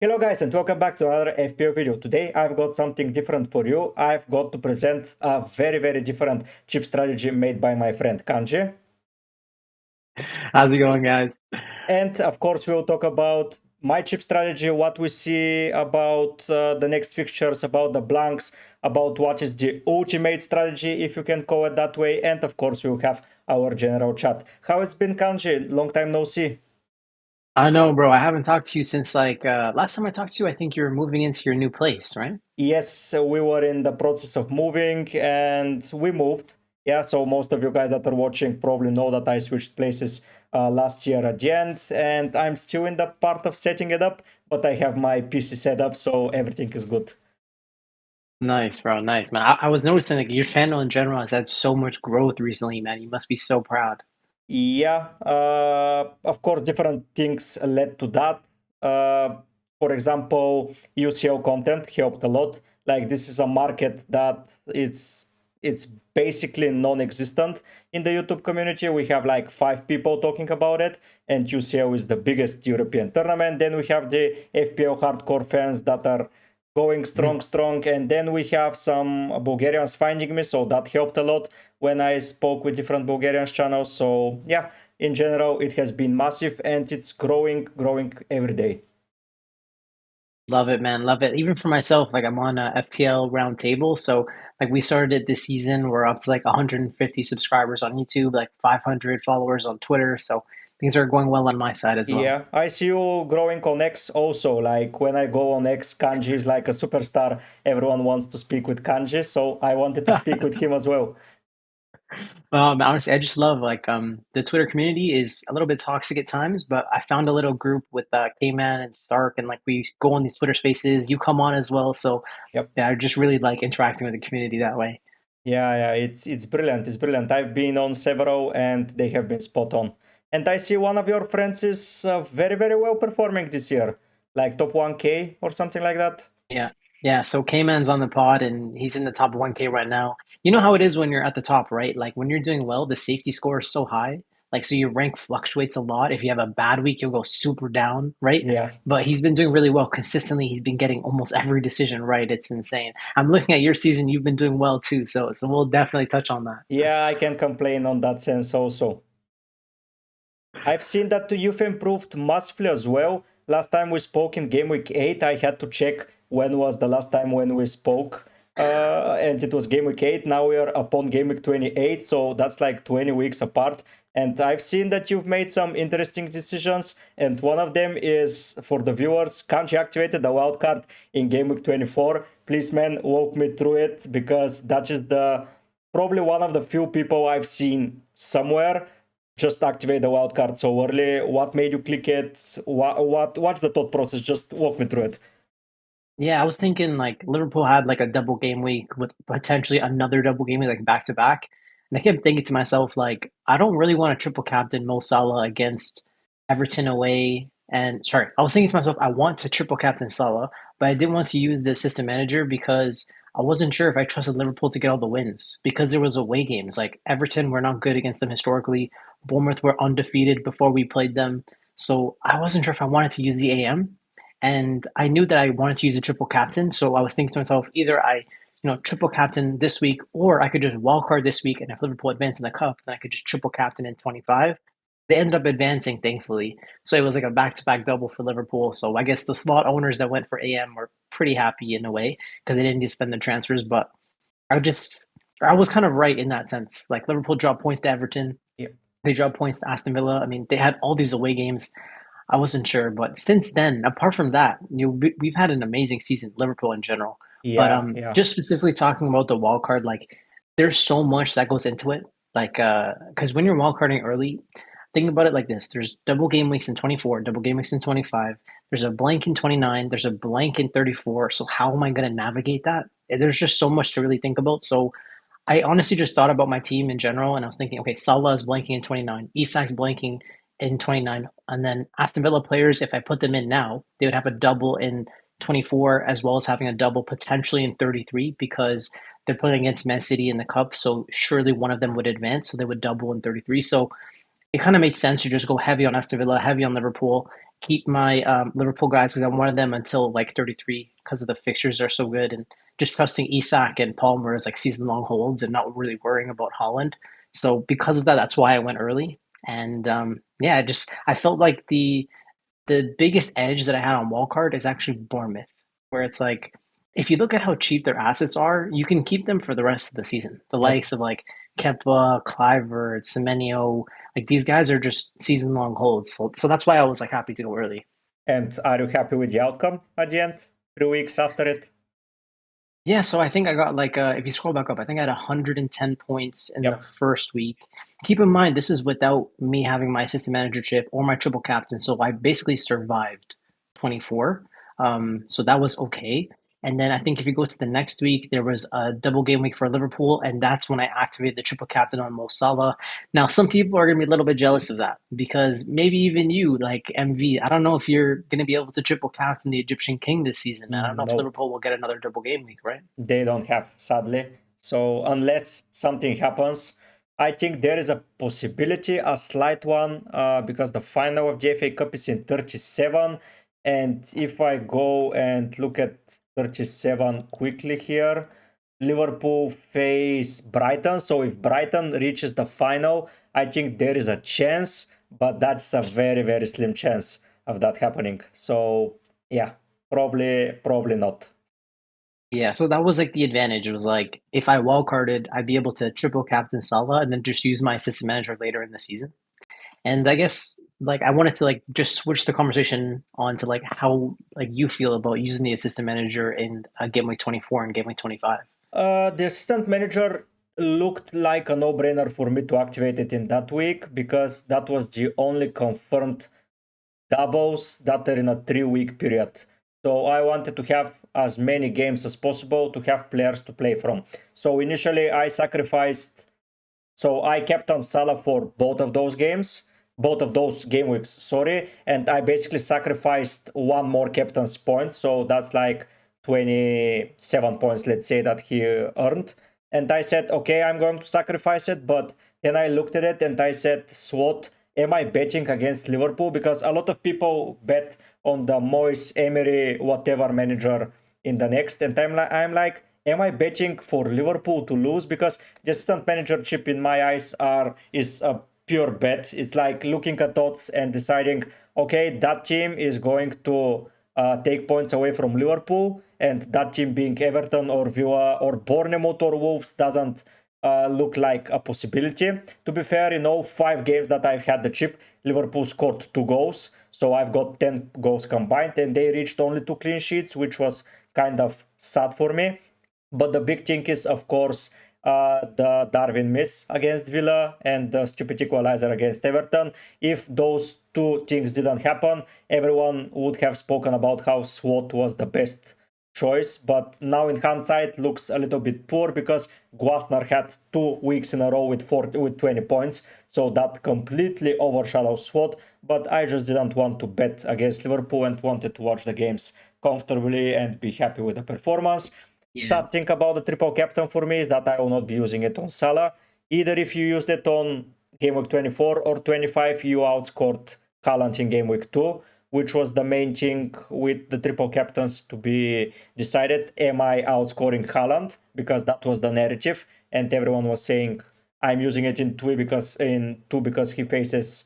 Hello guys and welcome back to another FPL video. Today I've got something different for you. I've got to present a very different chip strategy made by my friend Kanji. How's it going, guys? And of course we'll talk about my chip strategy, what we see about the next fixtures, about the blanks, about what is the ultimate strategy, if you can call it that way. And of course we'll have our general chat. How it's been, Kanji? Long time no see. I know, bro. I haven't talked to you since last time I talked to you, I think you were moving into your new place, right? Yes, we were in the process of moving and we moved. Yeah, so most of you guys that are watching probably know that I switched places last year at the end, and I'm still in the part of setting it up, but I have my PC set up, so everything is good. Nice, bro. Nice, man. I was noticing like your channel in general has had so much growth recently, man. You must be so proud. Yeah, of course, different things led to that. For example, UCL content helped a lot. Like this is a market that it's basically non-existent in the YouTube community. We have like 5 people talking about it, and UCL is the biggest European tournament. Then we have the FPL hardcore fans that are going strong, and then we have some Bulgarians finding me, so that helped a lot when I spoke with different Bulgarian channels. So yeah, in general, it has been massive and it's growing every day. Love it, man. Love it. Even for myself, like I'm on a FPL roundtable. So like we started it this season. We're up to like 150 subscribers on YouTube, like 500 followers on Twitter. So things are going well on my side as well. Yeah, I see you growing on X also. Like when I go on X, Kanji is like a superstar. Everyone wants to speak with Kanji, so I wanted to speak with him as well. Honestly, I just love the Twitter community is a little bit toxic at times, but I found a little group with K-Man and Stark, and like we go on these Twitter spaces. You come on as well, so Yep. yeah, I just really like interacting with the community that way. Yeah, it's brilliant. It's brilliant. I've been on several and they have been spot on. And I see one of your friends is very well performing this year, like top 1K or something like that. Yeah, yeah. So K-Man's on the pod, and he's in the top 1K right now. You know how it is when you're at the top, right? Like when you're doing well, the safety score is so high. Like so, your rank fluctuates a lot. If you have a bad week, you'll go super down, right? Yeah. But he's been doing really well consistently. He's been getting almost every decision right. It's insane. I'm looking at your season. You've been doing well too. So we'll definitely touch on that. Yeah, I can complain on that sense also. I've seen that you've improved massively as well. Last time we spoke in game week 8, I had to check when was the last time when we spoke. And it was game week 8. Now we are upon game week 28, so that's like 20 weeks apart. And I've seen that you've made some interesting decisions. And one of them is for the viewers, Kanji activated the wildcard in game week 24. Please, man, walk me through it because that is the probably one of the few people I've seen somewhere just activate the wildcard so early. What made you click it? What's the thought process? Just walk me through it. Yeah, I was thinking like Liverpool had like a double game week with potentially another double game week like back to back. And I kept thinking to myself, like, I don't really want to triple captain Mo Salah against Everton away. And sorry, I was thinking to myself, I want to triple captain Salah, but I didn't want to use the assistant manager because I wasn't sure if I trusted Liverpool to get all the wins because there was away games. Like Everton were not good against them historically. Bournemouth were undefeated before we played them. So I wasn't sure if I wanted to use the AM. And I knew that I wanted to use a triple captain, so I was thinking to myself, either triple captain this week, or I could just wildcard this week, and if Liverpool advance in the cup, then I could just triple captain in 25. They ended up advancing, thankfully. So it was like a back-to-back double for Liverpool. So I guess the slot owners that went for AM were pretty happy in a way because they didn't need to spend the transfers. But I was kind of right in that sense. Like Liverpool dropped points to Everton, Yeah, they dropped points to Aston Villa. I mean, they had all these away games. I wasn't sure, but since then, apart from that, we've had an amazing season, Liverpool in general. But yeah. just specifically talking about the wild card, like there's so much that goes into it. Like, because when you're wild carding early, think about it like this: there's double game weeks in 24, double game weeks in 25. There's a blank in 29. There's a blank in 34. So how am I going to navigate that? There's just so much to really think about. So I honestly just thought about my team in general, and I was thinking, okay, Salah is blanking in 29, Isak's blanking in 29, and then Aston Villa players, if I put them in now, they would have a double in 24 as well as having a double potentially in 33 because they're playing against Man City in the cup, so surely one of them would advance, so they would double in 33. So it kind of made sense to just go heavy on Aston Villa, heavy on Liverpool, keep my Liverpool guys because I wanted them until like 33 because of the fixtures are so good, and just trusting Isak and Palmer as like season long holds and not really worrying about Holland. So because of that, that's why I went early. And yeah, I felt like the biggest edge that I had on Wildcard is actually Bournemouth, where it's like if you look at how cheap their assets are, you can keep them for the rest of the season. The Yep. likes of like Kepa, Clivert, Semenyo, like these guys are just season long holds. So that's why I was like happy to go early. And are you happy with the outcome at the end? 3 weeks after it? Yeah, so I think I got like if you scroll back up, I think I had 110 points in the Yep. first week. Keep in mind, this is without me having my assistant manager chip or my triple captain, so I basically survived 24. So that was okay. And then I think if you go to the next week, there was a double game week for Liverpool, and that's when I activated the triple captain on Mo Salah. Now, some people are going to be a little bit jealous of that because maybe even you, like MV, I don't know if you're going to be able to triple captain the Egyptian King this season. I don't know if Nope. Liverpool will get another double game week, right? They don't have, sadly. So unless something happens, I think there is a possibility, a slight one, because the final of the FA Cup is in 37. And if I go and look at 37 quickly here, Liverpool face Brighton. So if Brighton reaches the final, I think there is a chance, but that's a very, very slim chance of that happening. So yeah, probably not. Yeah, so that was like the advantage. It was like if I wildcarded, I'd be able to triple captain Salah and then just use my assistant manager later in the season. And I guess like I wanted to like just switch the conversation on to like how like you feel about using the assistant manager in game week 24 and game week 25. The assistant manager looked like a no-brainer for me to activate it in that week because that was the only confirmed doubles that are in a 3-week period. So I wanted to have as many games as possible to have players to play from. So initially I sacrificed, so I kept on Salah for both of those games, both of those game weeks, sorry, and I basically sacrificed one more captain's point, so that's like 27 points, let's say, that he earned. And I said, okay, I'm going to sacrifice it, but then I looked at it and I said, SWAT, am I betting against Liverpool? Because a lot of people bet on the Moyes, Emery, whatever manager in the next, and I'm like, am I betting for Liverpool to lose? Because the assistant managership in my eyes is a pure bet. It's like looking at odds and deciding, okay, that team is going to take points away from Liverpool, and that team being Everton or Villa or Bournemouth or Wolves doesn't look like a possibility. To be fair, in all 5 games that I've had the chip, Liverpool scored 2 goals. So I've got 10 goals combined, and they reached only 2 clean sheets, which was kind of sad for me. But the big thing is, of course, the Darwin miss against Villa and the stupid equalizer against Everton. If those 2 things didn't happen, everyone would have spoken about how SWAT was the best choice. But now in hindsight, looks a little bit poor because Guasnar had 2 weeks in a row with 20 points, so that completely overshadows SWAT. But I just didn't want to bet against Liverpool and wanted to watch the games comfortably and be happy with the performance. Yeah. Sad thing about the triple captain for me is that I will not be using it on Salah. Either if you used it on game week 24 or 25, you outscored Haaland in game week 2, which was the main thing with the triple captains to be decided. Am I outscoring Haaland? Because that was the narrative, and everyone was saying I'm using it in 2 because he faces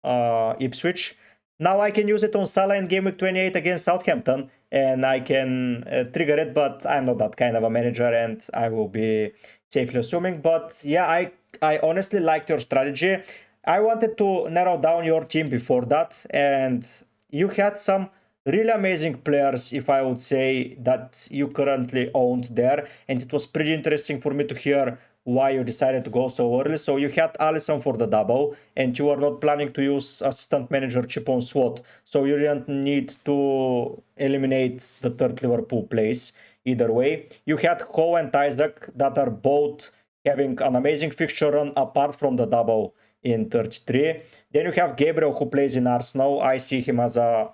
Ipswich. Now I can use it on Salah in game week 28 against Southampton, and I can trigger it, but I'm not that kind of a manager, and I will be safely assuming. But yeah, I honestly liked your strategy. I wanted to narrow down your team before that, and you had some really amazing players, if I would say, that you currently owned there, and it was pretty interesting for me to hear why you decided to go so early. So you had Alisson for the double, and you were not planning to use assistant manager chip on SWAT, so you didn't need to eliminate the third Liverpool place either way. You had Ho and Isaac that are both having an amazing fixture run apart from the double in 33. Then you have Gabriel, who plays in Arsenal. I see him as a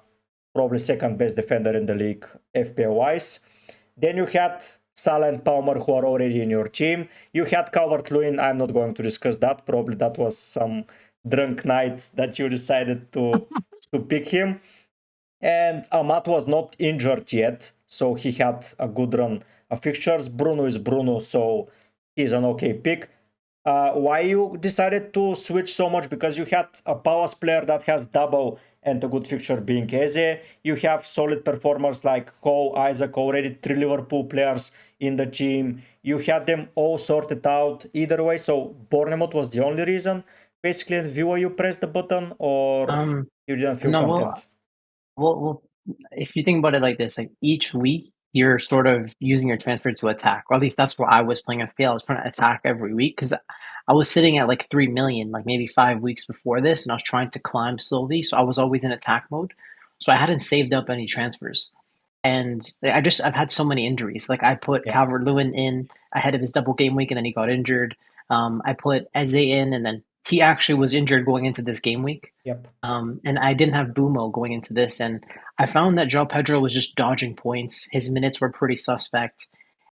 probably second best defender in the league FPL wise. Then you had Salah and Palmer, who are already in your team. You had Calvert-Lewin. I'm not going to discuss that. Probably that was some drunk night that you decided to to pick him. And Amat was not injured yet, so he had a good run of fixtures. Bruno is Bruno, so he's an okay pick. Why you decided to switch so much? Because you had a Palace player that has double and a good fixture being Eze. You have solid performers like Ho, Isaac, already 3 Liverpool players in the team. You had them all sorted out either way, so Bournemouth was the only reason. Basically, in Villa you pressed the button, or you didn't feel No, content? well, if you think about it like this, like each week you're sort of using your transfer to attack, or at least that's what I was playing FPL. I was trying to attack every week because I was sitting at like 3 million, like maybe 5 weeks before this, and I was trying to climb slowly. So I was always in attack mode. So I hadn't saved up any transfers. And I've had so many injuries. Like I put Yeah. Calvert-Lewin in ahead of his double game week, and then he got injured. I put Eze in, and then he actually was injured going into this game week. Yep. And I didn't have Bumo going into this, and I found that João Pedro was just dodging points. His minutes were pretty suspect,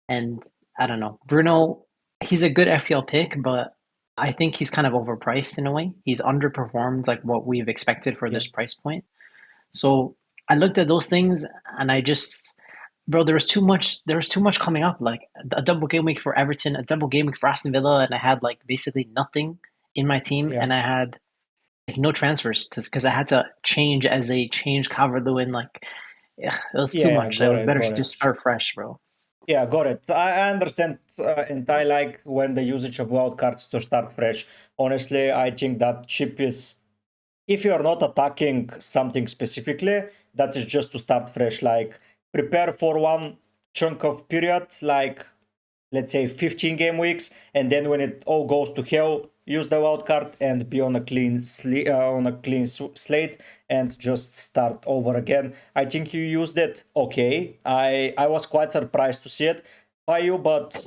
and I don't know. Bruno, he's a good FPL pick, but I think he's kind of overpriced in a way. He's underperformed like what we've expected for Yeah. this price point. So I looked at those things, and I just, bro, there was too much. There was too much coming up. Like a double game week for Everton, a double game week for Aston Villa, and I had like basically nothing in my team, Yeah. and I had like no transfers because I had to change Calvert-Lewin. Like, yeah, it was too Yeah, much. It got was it, better got to it. just start fresh, bro. Yeah, got it. I understand, and I like when the usage of wildcards to start fresh. Honestly, I think that chip is, if you're not attacking something specifically, that is just to start fresh. Like, prepare for one chunk of period, like let's say 15 game weeks, and then when it all goes to hell, use the wild card and be on a clean slate and just start over again. I think you used it okay. I was quite surprised to see it by you, but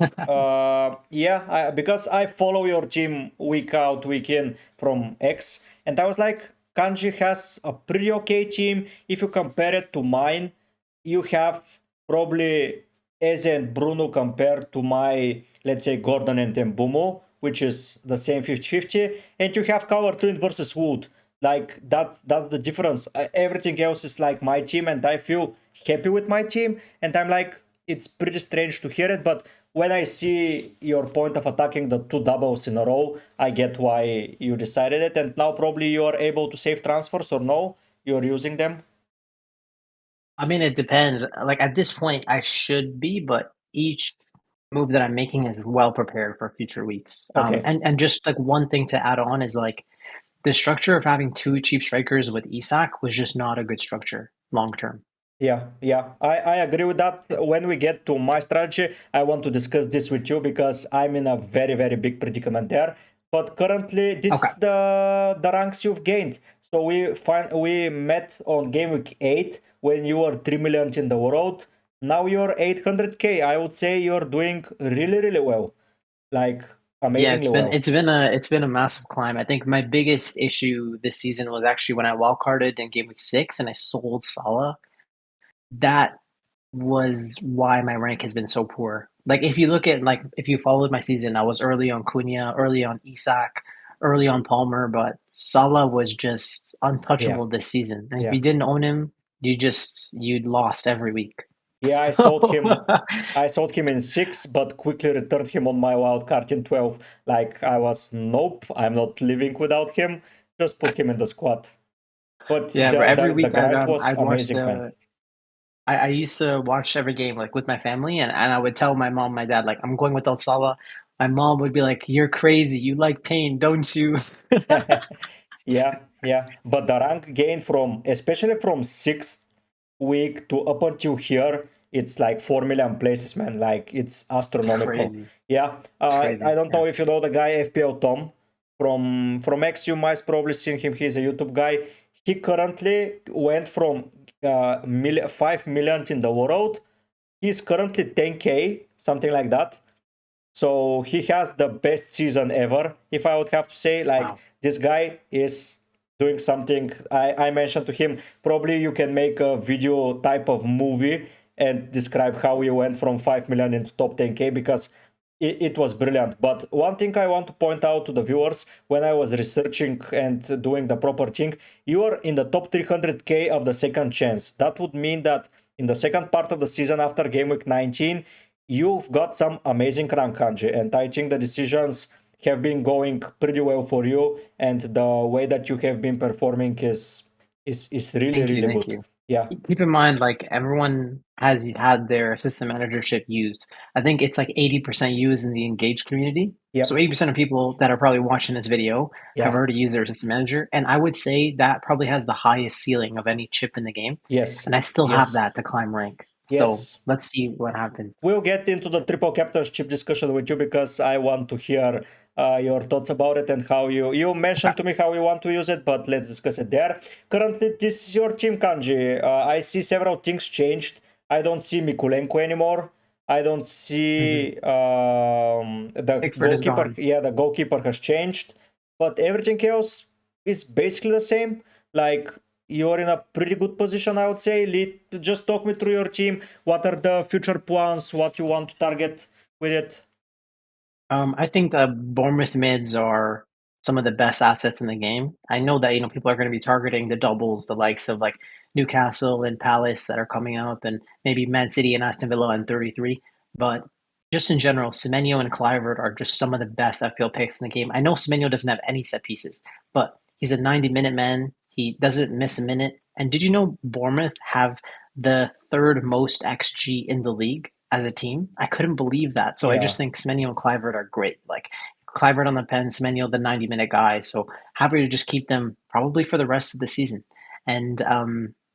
yeah, because I follow your team week out week in from X, and I was like, Kanji has a pretty okay team. If you compare it to mine, you have probably Eze and Bruno compared to my, let's say, Gordon and Mbumo, which is the same 50-50, and you have Calvert-Lewin versus Wood. Like, that's the difference. Everything else is like my team, and I feel happy with my team, and I'm like, it's pretty strange to hear it, but when I see your point of attacking the 2 doubles in a row, I get why you decided it, and now probably you are able to save transfers, or no? You're using them? I mean, it depends. Like at this point, I should be, but each move that I'm making is well prepared for future weeks. Okay. And just like one thing to add on is like the structure of having two cheap strikers with Isak was just not a good structure long term. Yeah. I agree with that. When we get to my strategy, I want to discuss this with you because I'm in a very, very big predicament there. But currently, Okay. this the ranks you've gained. So we met on game week 8 when you were 3 million in the world. Now you're 800k. I would say you're doing really, really well. Like, Yeah, amazingly well. it's been a massive climb. I think my biggest issue this season was actually when I wildcarded in game week 6 and I sold Salah. That was why my rank has been so poor. Like if you look at like if you followed my season, I was early on Cunha, early on Isak, early on Palmer, but Salah was just Yeah. untouchable this season. And if Yeah. you didn't own him, you'd lost every week. Yeah, I sold So him. I sold him in 6, but quickly returned him on my wild card in 12. Like, I was, nope, I'm not living without him. Just put him in the squad. But yeah, but every the week grind was I'd watch amazing, man. I used to watch every game like with my family and I would tell my mom, my dad, like, I'm going with El Salah. My mom would be like, "You're crazy. You like pain, don't you?" Yeah. But the rank gain from, especially from 6th week to up until here, it's like 4 million places, man. Like, it's It's astronomical. crazy. Yeah. It's I crazy. don't Yeah. know if you know the guy FPL Tom from X. You might probably seen him. He's a YouTube guy. He currently went from 5 million in the world. He's currently 10k, something like that. So he has the best season ever, if I would have to say. Like, Wow. this guy is doing something. I mentioned to him, probably you can make a video type of movie and describe how he went from 5 million into top 10k, because it was brilliant. But one thing I want to point out to the viewers, when I was researching and doing the proper thing, you are in the top 300k of the second chance. That would mean that in the second part of the season after game week 19, you've got some amazing rank, Kanji. And I think the decisions have been going pretty well for you, and the way that you have been performing is really, Thank you, really thank good. you. Yeah. Keep in mind, like everyone has had their assistant managership used. I think it's like 80% used in the engaged community. So Yep. 80% of people that are probably watching this video have Yeah. already used their assistant manager. And I would say that probably has the highest ceiling of any chip in the game. Yes. And I still have Yes. that to climb rank. So Yes. let's see what happens. We'll get into the triple captainship discussion with you because I want to hear your thoughts about it and how you mentioned to me how you want to use it, but let's discuss it there. Currently, this is your team, Kanji. I see several things changed. I don't see Mikulenko anymore. I don't see the Pickford is goalkeeper. gone. Yeah, the goalkeeper has changed, but everything else is basically the same. Like, you're in a pretty good position, I would say. Just talk me through your team. What are the future plans? What you want to target with it? I think the Bournemouth mids are some of the best assets in the game. I know that people are going to be targeting the doubles, the likes of like Newcastle and Palace that are coming up, and maybe Man City and Aston Villa and 33. But just in general, Semenyo and Clivert are just some of the best FPL picks in the game. I know Semenyo doesn't have any set pieces, but he's a 90-minute man. He doesn't miss a minute. And did you know Bournemouth have the third most XG in the league as a team? I couldn't believe that. So I just Yeah, think Semenyo and Clivert are great. Like Clivert on the pen, Semenyo the 90-minute guy. So happy to just keep them probably for the rest of the season. And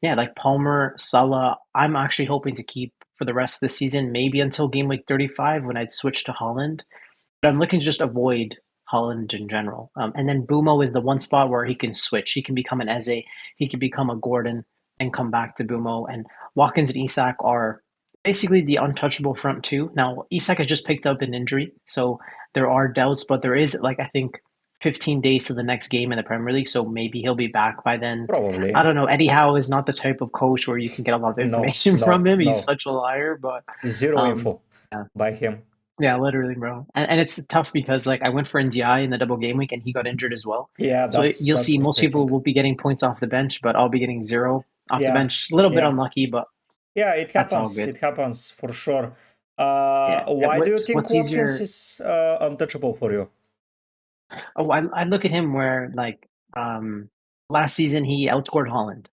yeah, like Palmer, Salah, I'm actually hoping to keep for the rest of the season, maybe until game week 35 when I'd switch to Holland. But I'm looking to just avoid Holland in general. And then Bumo is the one spot where he can switch. He can become an Eze, he can become a Gordon and come back to Bumo. And Watkins and Isak are basically the untouchable front two. Now, Isak has just picked up an injury, so there are doubts, but there is, like, I think 15 days to the next game in the Premier League, so maybe he'll be back by then. I probably. don't know. Eddie Howe is not the type of coach where you can get a lot of No, information from no, him. He's no. such a liar, but Zero um, info yeah. by him. Yeah, literally, bro. And it's tough because like I went for NDI in the double game week and he got injured as well. Yeah, So you'll that's see most people frustrating. will be getting points off the bench, but I'll be getting zero off the Yeah, bench. A little bit yeah, unlucky, but yeah. It that's all happens. good. It happens for sure. Yeah. Why do you think What's Watkins easier? is untouchable for you? Oh, I look at him where like last season he outscored Holland.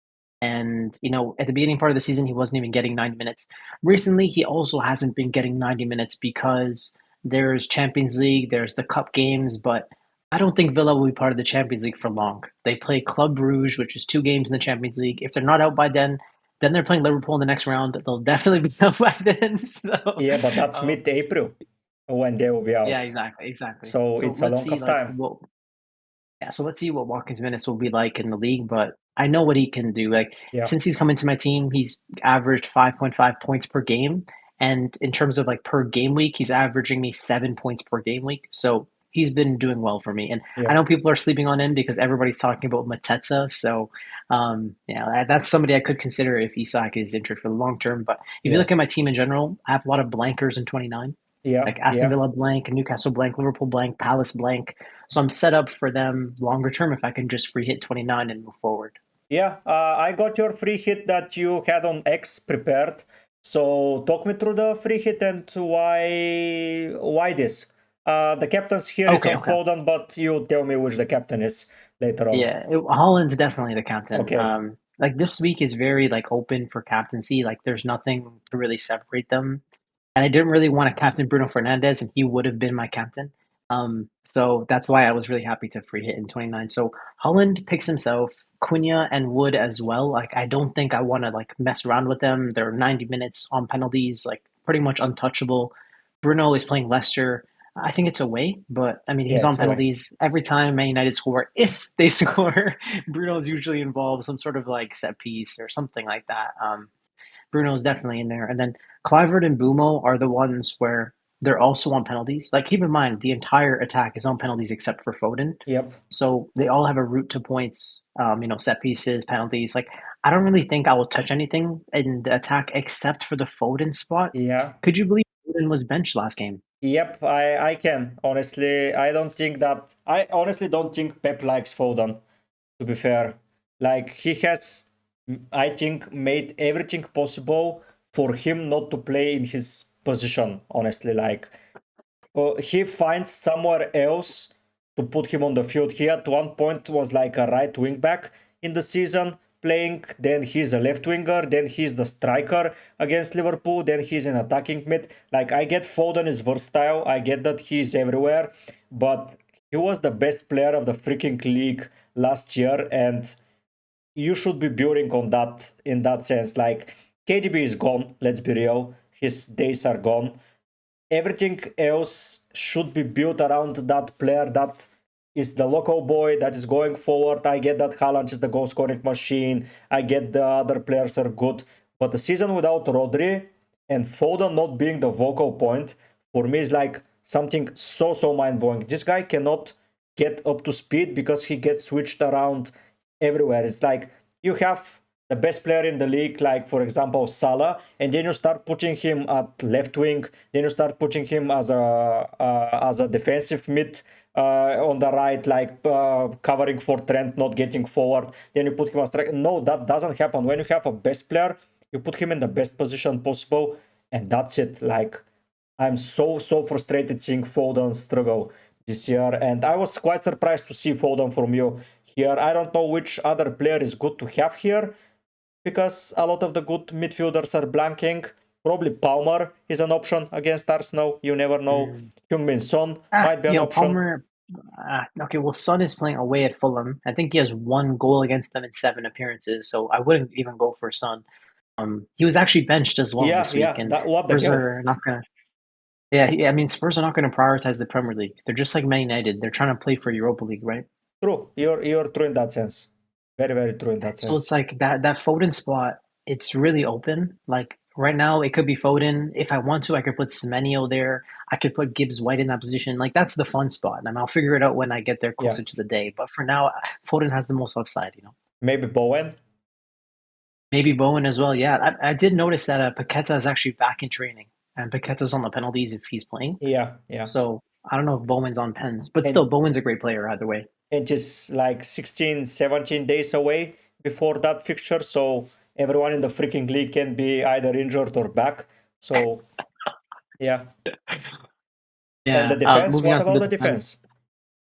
And at the beginning part of the season he wasn't even getting 90 minutes. Recently he also hasn't been getting 90 minutes because there's Champions League, there's the cup games, but I don't think Villa will be part of the Champions League for long. They play Club Brugge, which is 2 games in the Champions League. If they're not out by then they're playing Liverpool in the next round. They'll definitely be out by then. So Yeah, but that's um, mid-April when they will be yeah, out. exactly, exactly. So So it's a let's long see of like time. what yeah, so let's see what Watkins' minutes will be like in the league, but I know what he can do. Like Yeah, since he's come into my team, he's averaged 5.5 points per game, and in terms of like per game week, he's averaging me 7 points per game week. So he's been doing well for me. And I yeah, know people are sleeping on him because everybody's talking about Mateta. So yeah, that's somebody I could consider if Isak is injured for the long term. But if you yeah, look at my team in general, I have a lot of blankers in 29, yeah, like Aston yeah. Villa blank, Newcastle blank, Liverpool blank, Palace blank. So I'm set up for them longer term if I can just free hit 29 and move forward. Yeah, I got your free hit that you had on X prepared. So talk me through the free hit and why this. The captain's here is Okay, on okay. Foden, but you tell me which the captain is later on. Yeah, Holland's definitely the captain. Okay. Like this week is very like open for captaincy. Like there's nothing to really separate them. And I didn't really want to captain Bruno Fernandez, and he would have been my captain. So that's why I was really happy to free hit in 29. So Holland picks himself, Cunha and Wood as well. Like I don't think I want to like mess around with them. They're 90 minutes on penalties, like pretty much untouchable. Bruno is playing Leicester. I think it's away, but I mean Yeah, he's on it's away. penalties every time Man United score. If they score, Bruno's usually involved some sort of like set piece or something like that. Bruno is definitely in there. And then Clivert and Bumo are the ones where they're also on penalties. Like, keep in mind, the entire attack is on penalties except for Foden. Yep. So they all have a route to points, set pieces, penalties. Like, I don't really think I will touch anything in the attack except for the Foden spot. Yeah. Could you believe Foden was benched last game? Yep, I can. Honestly, I honestly don't think Pep likes Foden, to be fair. Like, he has, I think, made everything possible for him not to play in his position, honestly. Like, he finds somewhere else to put him on the field. He at one point was like a right wing back in the season playing, then he's a left winger, then he's the striker against Liverpool, then he's an attacking mid. Like, I get Foden is versatile, I get that he's everywhere, but he was the best player of the freaking league last year, and you should be building on that in that sense. Like, KDB is gone, let's be real, his days are gone. Everything else should be built around that player that is the local boy that is going forward. I get that Haaland is the goal scoring machine. I get the other players are good. But the season without Rodri and Foden not being the vocal point, for me is like something so mind blowing. This guy cannot get up to speed because he gets switched around everywhere. It's like you have the best player in the league, like for example Salah, and then you start putting him at left wing, then you start putting him as a defensive mid on the right, like covering for Trent, not getting forward. Then you put him as striker. No, that doesn't happen. When you have a best player, you put him in the best position possible, and that's it. Like, I'm so frustrated seeing Foden struggle this year, and I was quite surprised to see Foden from you here. I don't know which other player is good to have here, because a lot of the good midfielders are blanking. Probably Palmer is an option against Arsenal. You never know. Heung-min Son might be an option. Palmer. Okay, well, Son is playing away at Fulham. I think he has 1 goal against them in 7 appearances, so I wouldn't even go for Son. He was actually benched as well this week, and what the Spurs hell? are not gonna. Yeah, I mean, Spurs are not going to prioritize the Premier League. They're just like Man United. They're trying to play for Europa League, right? True. You're true in that sense. Very true in that So sense. it's like that Foden spot, it's really open. Like right now, it could be Foden. If I want to, I could put Semenyo there. I could put Gibbs White in that position. Like that's the fun spot. And I'll figure it out when I get there closer to the day. But for now, Foden has the most upside, you know. Maybe Bowen. Maybe Bowen as well. Yeah, I did notice that Paqueta is actually back in training, and Paqueta's on the penalties if he's playing. Yeah. So I don't know if Bowen's on pens, but And still, Bowen's a great player either way. and just like 16, 17 days away before that fixture, so everyone in the freaking league can be either injured or back. So yeah. And the defense, Moving what on to about the the defense. defense?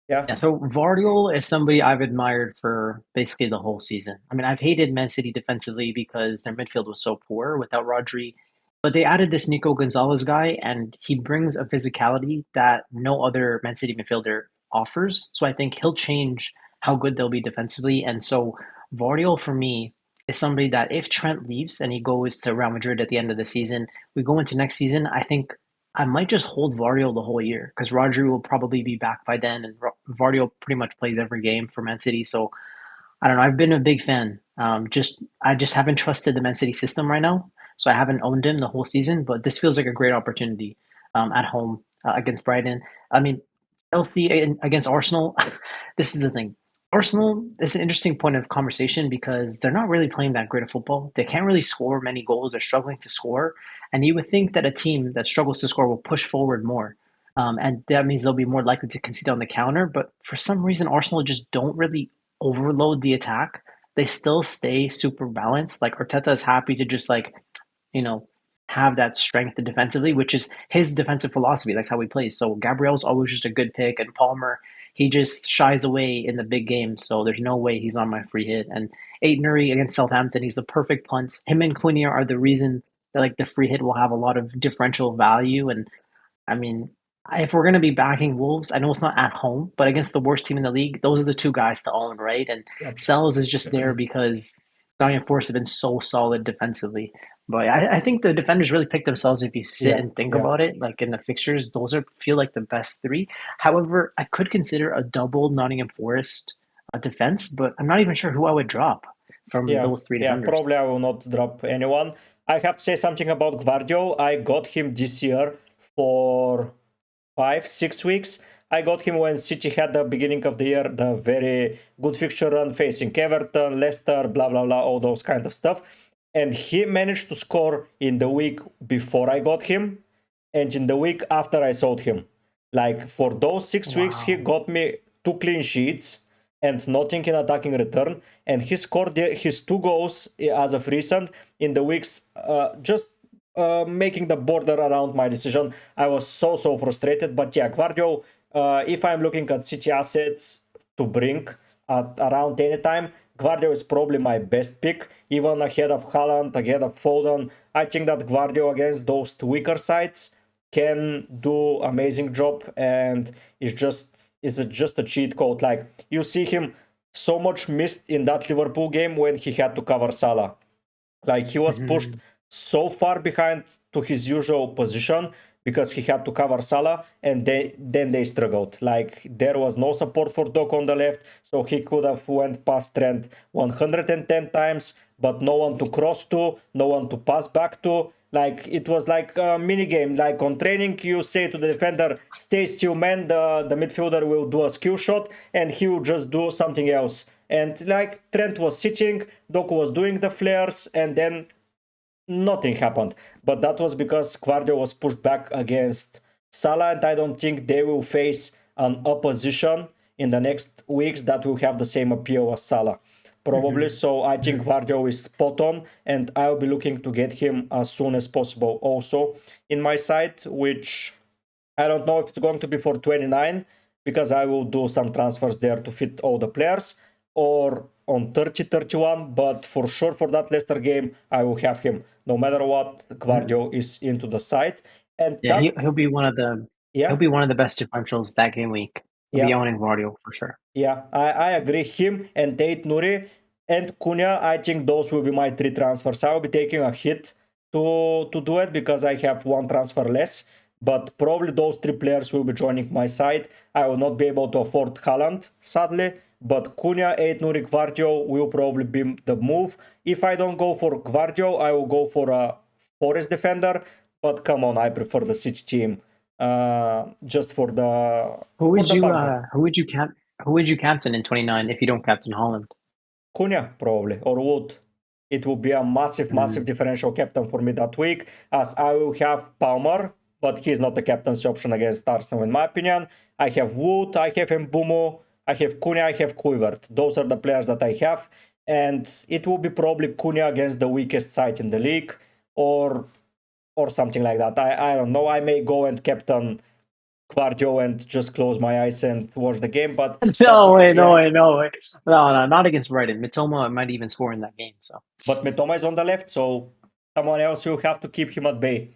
Yeah. Yeah, so Vardiol is somebody I've admired for basically the whole season. I mean, I've hated Man City defensively because their midfield was so poor without Rodri, but they added this Nico Gonzalez guy, and he brings a physicality that no other Man City midfielder offers. So I think he'll change how good they'll be defensively. And so Vardiol, for me, is somebody that if Trent leaves and he goes to Real Madrid at the end of the season, we go into next season, I think I might just hold Vardiol the whole year because Rodri will probably be back by then, and Vardiol pretty much plays every game for Man City. So I don't know. I've been a big fan. I just haven't trusted the Man City system right now, so I haven't owned him the whole season. But this feels like a great opportunity at home against Brighton. I mean, Chelsea against Arsenal. This is the thing. Arsenal is an interesting point of conversation because they're not really playing that great of football. They can't really score many goals. They're struggling to score, and you would think that a team that struggles to score will push forward more. And that means they'll be more likely to concede on the counter. But for some reason, Arsenal just don't really overload the attack. They still stay super balanced. Like Arteta is happy to just like, you know, have that strength defensively, which is his defensive philosophy. That's how he plays. So Gabriel's always just a good pick, and Palmer, he just shies away in the big games. So there's no way he's on my free hit. And Nuri against Southampton, he's the perfect punt. Him and Quinier are the reason that like the free hit will have a lot of differential value. And I mean, if we're going to be backing Wolves, I know it's not at home, but against the worst team in the league, those are the two guys to own, right? And Sells is just there because Nottingham Forest have been so solid defensively. But I think the defenders really pick themselves if you sit and think about it. Like in the fixtures, those feel like the best three. However, I could consider a double Nottingham Forest defense, but I'm not even sure who I would drop from those three defenders. Probably I will not drop anyone. I have to say something about Gvardio. I got him this year for 5-6 weeks. I got him when City had the beginning of the year, the very good fixture run facing Everton, Leicester, blah blah blah, all those kind of stuff. And he managed to score in the week before I got him. and in the week after I sold him. Like for those 6 weeks, he Wow. got me 2 clean sheets and nothing in attacking return, and he scored his 2 goals as of recent in the weeks just making the border around my decision. I was so frustrated, but yeah, Guardio. If I'm looking at City assets to bring at around any time, Guardio is probably my best pick, even ahead of Haaland, ahead of Foden. I think that Guardio against those weaker sides can do amazing job, and is just a cheat code. Like you see him so much missed in that Liverpool game when he had to cover Salah. Like he was pushed Mhm. so far behind to his usual position because he had to cover Salah, and then they struggled. Like there was no support for Doc on the left, so he could have went past Trent 110 times, but no one to cross to, no one to pass back to. Like it was like a mini game. Like on training, you say to the defender, "Stay still, man." The midfielder will do a skill shot, and he will just do something else. And like Trent was sitting, Doku was doing the flares, and then nothing happened. But that was because Guardiola was pushed back against Salah, and I don't think they will face an opposition in the next weeks that will have the same appeal as Salah. Probably. Mhm. So I think Mhm. Guardiola is spot on, and I'll be looking to get him as soon as possible also in my side, which I don't know if it's going to be for 29 because I will do some transfers there to fit all the players, or on 30 31. But for sure, for that Leicester game, I will have him no matter what. Guardio is into the side, and Yeah, that, he'll be one of the he'll yeah, be one of the best differentials that game week. He'll be yeah, owning Guardiola for sure. yeah, I agree. Him and Tate Nuri and Cunha, I think those will be my 3 transfers. I will be taking a hit to do it because I have 1 transfer less. But probably those 3 players will be joining my side. I will not be able to afford Haaland, sadly. But Cunha, Tate Nuri, Gvardio will probably be the move. If I don't go for Gvardio, I will go for a Forest defender. But come on, I prefer the City team just for the banter. Who would you captain in 29 if you don't captain Holland? Cunha, probably, or Wood. It will be a massive Mm. differential captain for me that week, as I will have Palmer, but he's not the captaincy option against Arsenal, in my opinion. I have Wood, I have Mbumo, I have Cunha, I have Kluivert. Those are the players that I have, and it will be probably Cunha against the weakest side in the league, or something like that. I don't know. I may go and captain Guardiola and just close my eyes and watch the game, but No way, no yeah. way, no way. No, not against Brighton. Mitoma might even score in that game. So But Mitoma is on the left, so someone else will have to keep him at bay.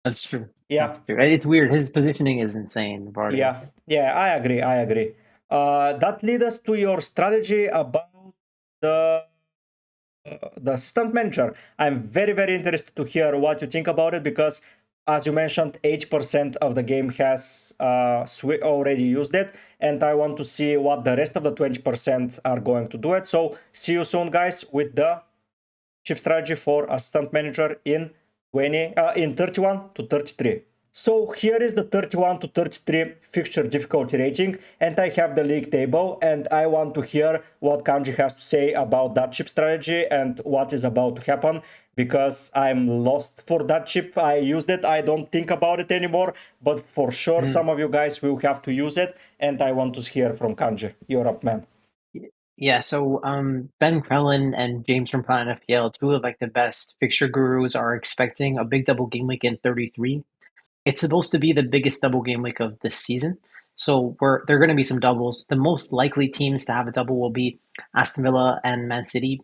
that's true. That's Yeah, true. It's weird. His positioning is insane, Guardiola. yeah, I agree, I agree. That leads us to your strategy about the the assistant manager. I'm very interested to hear what you think about it because, as you mentioned, 80% of the game has already used it, and I want to see what the rest of the 20% are going to do it. So see you soon, guys, with the chip strategy for assistant manager in 31 to 33. So here is the 31 to 33 fixture difficulty rating, and I have the league table, and I want to hear what Kanji has to say about that chip strategy and what is about to happen, because I'm lost for that chip. I used it, I don't think about it anymore, but for sure Mm. some of you guys will have to use it, and I want to hear from Kanji. You're up, man. Yeah, so Ben Crellin and James from Planet FPL, two of like the best fixture gurus, are expecting a big double game week in 33. It's supposed to be the biggest double game week of this season. So there are going to be some doubles. The most likely teams to have a double will be Aston Villa and Man City,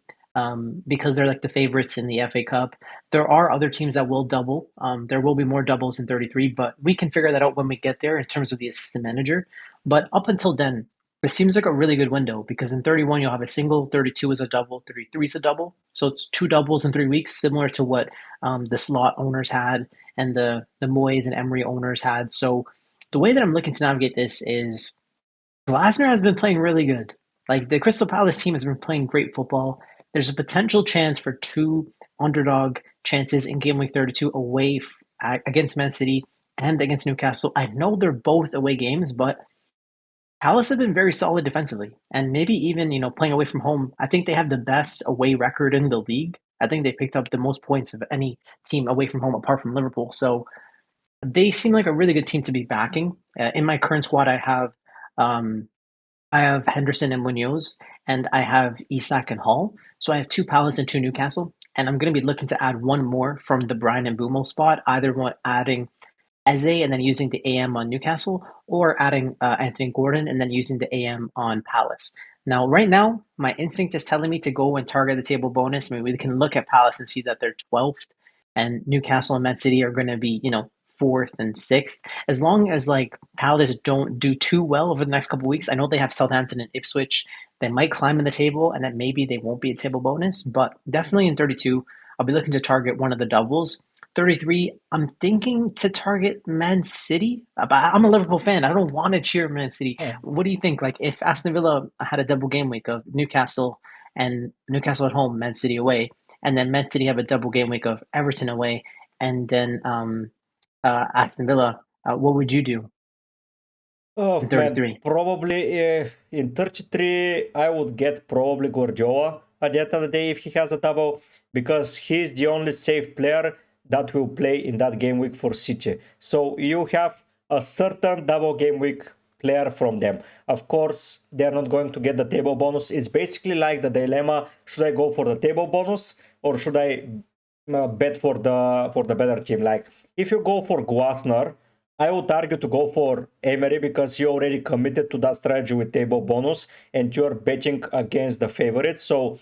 because they're like the favorites in the FA Cup. There are other teams that will double. There will be more doubles in 33, but we can figure that out when we get there in terms of the assistant manager. But up until then, it seems like a really good window because in 31 you'll have a single, 32 is a double, 33 is a double. So it's 2 doubles in 3 weeks, similar to what the slot owners had and the Moyes and Emery owners had. So the way that I'm looking to navigate this is Glasner has been playing really good. Like the Crystal Palace team has been playing great football. There's a potential chance for 2 underdog chances in game week 32 away against Man City and against Newcastle. I know they're both away games, but Palace have been very solid defensively, and maybe even playing away from home. I think they have the best away record in the league. I think they picked up the most points of any team away from home apart from Liverpool. So They seem like a really good team to be backing. In my current squad, um, I have Henderson and Munoz, and I have Isak and Hall. So I have two Palace and two Newcastle, and I'm going to be looking to add one more from the Brian and Bumo spot, either one adding Eze and then using the AM on Newcastle, or adding Anthony Gordon and then using the AM on Palace. Now, right now, my instinct is telling me to go and target the table bonus. I mean, we can look at Palace and see that they're 12th, and Newcastle and Man City are going to be, fourth and sixth. As long as like Palace don't do too well over the next couple of weeks, I know they have Southampton and Ipswich. They might climb in the table, and then maybe they won't be a table bonus, but definitely in 32, I'll be looking to target one of the doubles. 33, I'm thinking to target Man City. But I'm a Liverpool fan. I don't want to cheer Man City. Yeah. What do you think? Like, if Aston Villa had a double game week of Newcastle at home, Man City away, and then Man City have a double game week of Everton away, and then Aston Villa, what would you do Oh in man, 33? probably in 33, I would get probably Guardiola at the end of the day if he has a double, because he's the only safe player that will play in that game week for City. So you have a certain double game week player from them. Of course, they're not going to get the table bonus. It's basically like the dilemma: should I go for the table bonus or should I bet for the better team? Like if you go for Guasner, I would argue to go for Emery because you already committed to that strategy with table bonus and you're betting against the favorites. So,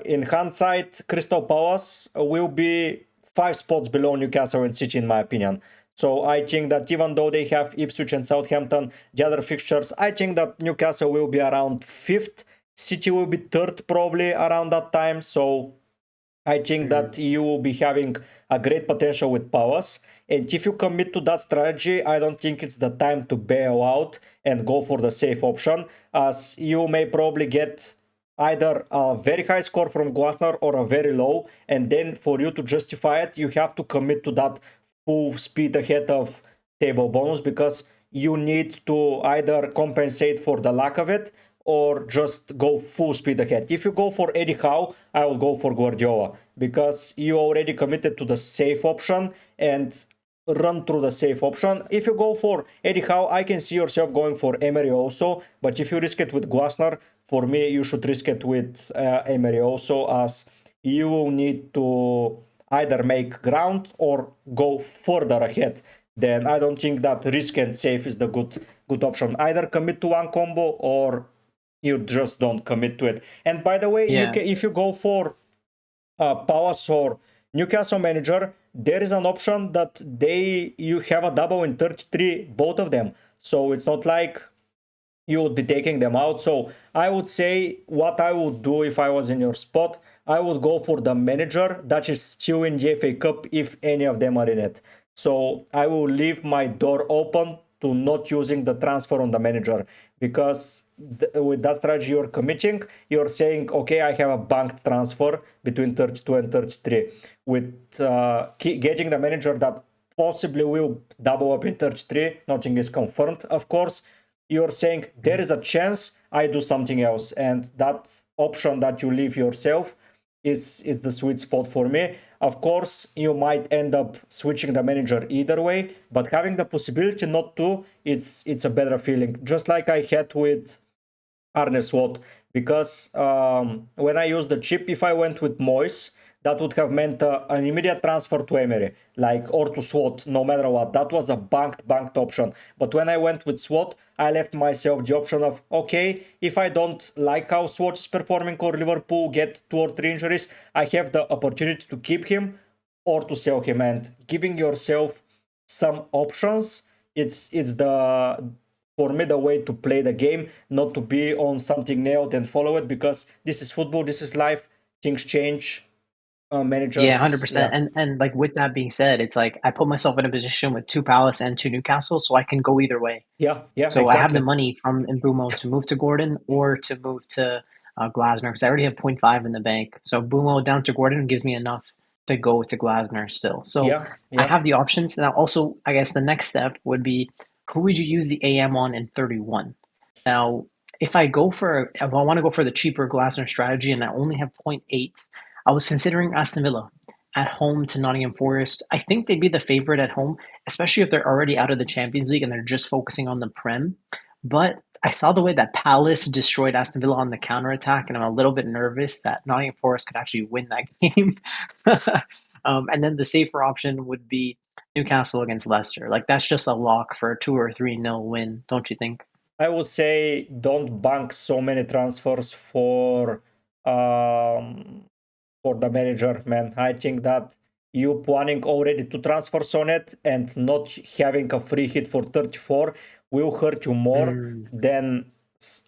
in hindsight, Crystal Palace will be 5 spots below Newcastle and City, in my opinion. So, I think that even though they have Ipswich and Southampton, the other fixtures, I think that Newcastle will be around 5th. City will be 3rd, probably around that time. So, I think that you will be having a great potential with Palace. And if you commit to that strategy, I don't think it's the time to bail out and go for the safe option, as you may probably get either a very high score from Guasner or a very low. And then for you to justify it, you have to commit to that full speed ahead of table bonus, because you need to either compensate for the lack of it or just go full speed ahead. If you go for Eddie Howe, I will go for Guardiola, because you already committed to the safe option and run through the safe option. If you go for Eddie Howe, I can see yourself going for Emery also, but if you risk it with Guasner, for me, you should risk it with Emery also, as you will need to either make ground or go further ahead. Then I don't think that risk and safe is the good option. Either commit to one combo or you just don't commit to it. And by the way, you Yeah. can, if you go for Palace or Newcastle manager, there is an option that you have a double in 33, both of them. So it's not like you would be taking them out. So I would say what I would do if I was in your spot, I would go for the manager that is still in the FA Cup if any of them are in it. So I will leave my door open to not using the transfer on the manager, because with that strategy you're committing, you're saying, okay, I have a banked transfer between 32 and 33. With getting the manager that possibly will double up in 33, nothing is confirmed, of course. You're saying there is a chance I do something else, and that option that you leave yourself is the sweet spot for me. Of course, you might end up switching the manager either way, but having the possibility not to, it's a better feeling. Just like I had with Arne Slot, because when I used the chip, if I went with Moyes, that would have meant an immediate transfer to Emery, like, or to Swat, no matter what. That was a banked option. But when I went with Swat, I left myself the option of, okay, if I don't like how Swat is performing or Liverpool get 2 or 3 injuries, I have the opportunity to keep him or to sell him. And giving yourself some options, it's the for me the way to play the game, not to be on something nailed and follow it, because this is football, this is life, things change. Yeah, Managers, 100%. yeah, And like with that being said, it's like I put myself in a position with two Palace and two Newcastle, so I can go either way. yeah, So I have the exactly. money from Mbumo to move to Gordon or to move to Glasner, because I already have point 0.5 in the bank. So Mbumo down to Gordon gives me enough to go to Glasner still. So Yeah, I yeah. have the options. Now, also, I guess the next step would be, who would you use the AM on in 31? Now, if I want to go for the cheaper Glasner strategy and I only have point 0.8, I was considering Aston Villa. at home to Nottingham Forest. I think they'd be the favorite at home, especially if they're already out of the Champions League and they're just focusing on the Prem. But I saw the way that Palace destroyed Aston Villa on the counterattack, and I'm a little bit nervous that Nottingham Forest could actually win that game. And then the safer option would be Newcastle against Leicester. Like that's just a lock for a 2 or 3-0 win, don't you think? I would say don't bank so many transfers for the manager, man. I think that you planning already 2 transfers on it and not having a free hit for 34 will hurt you more than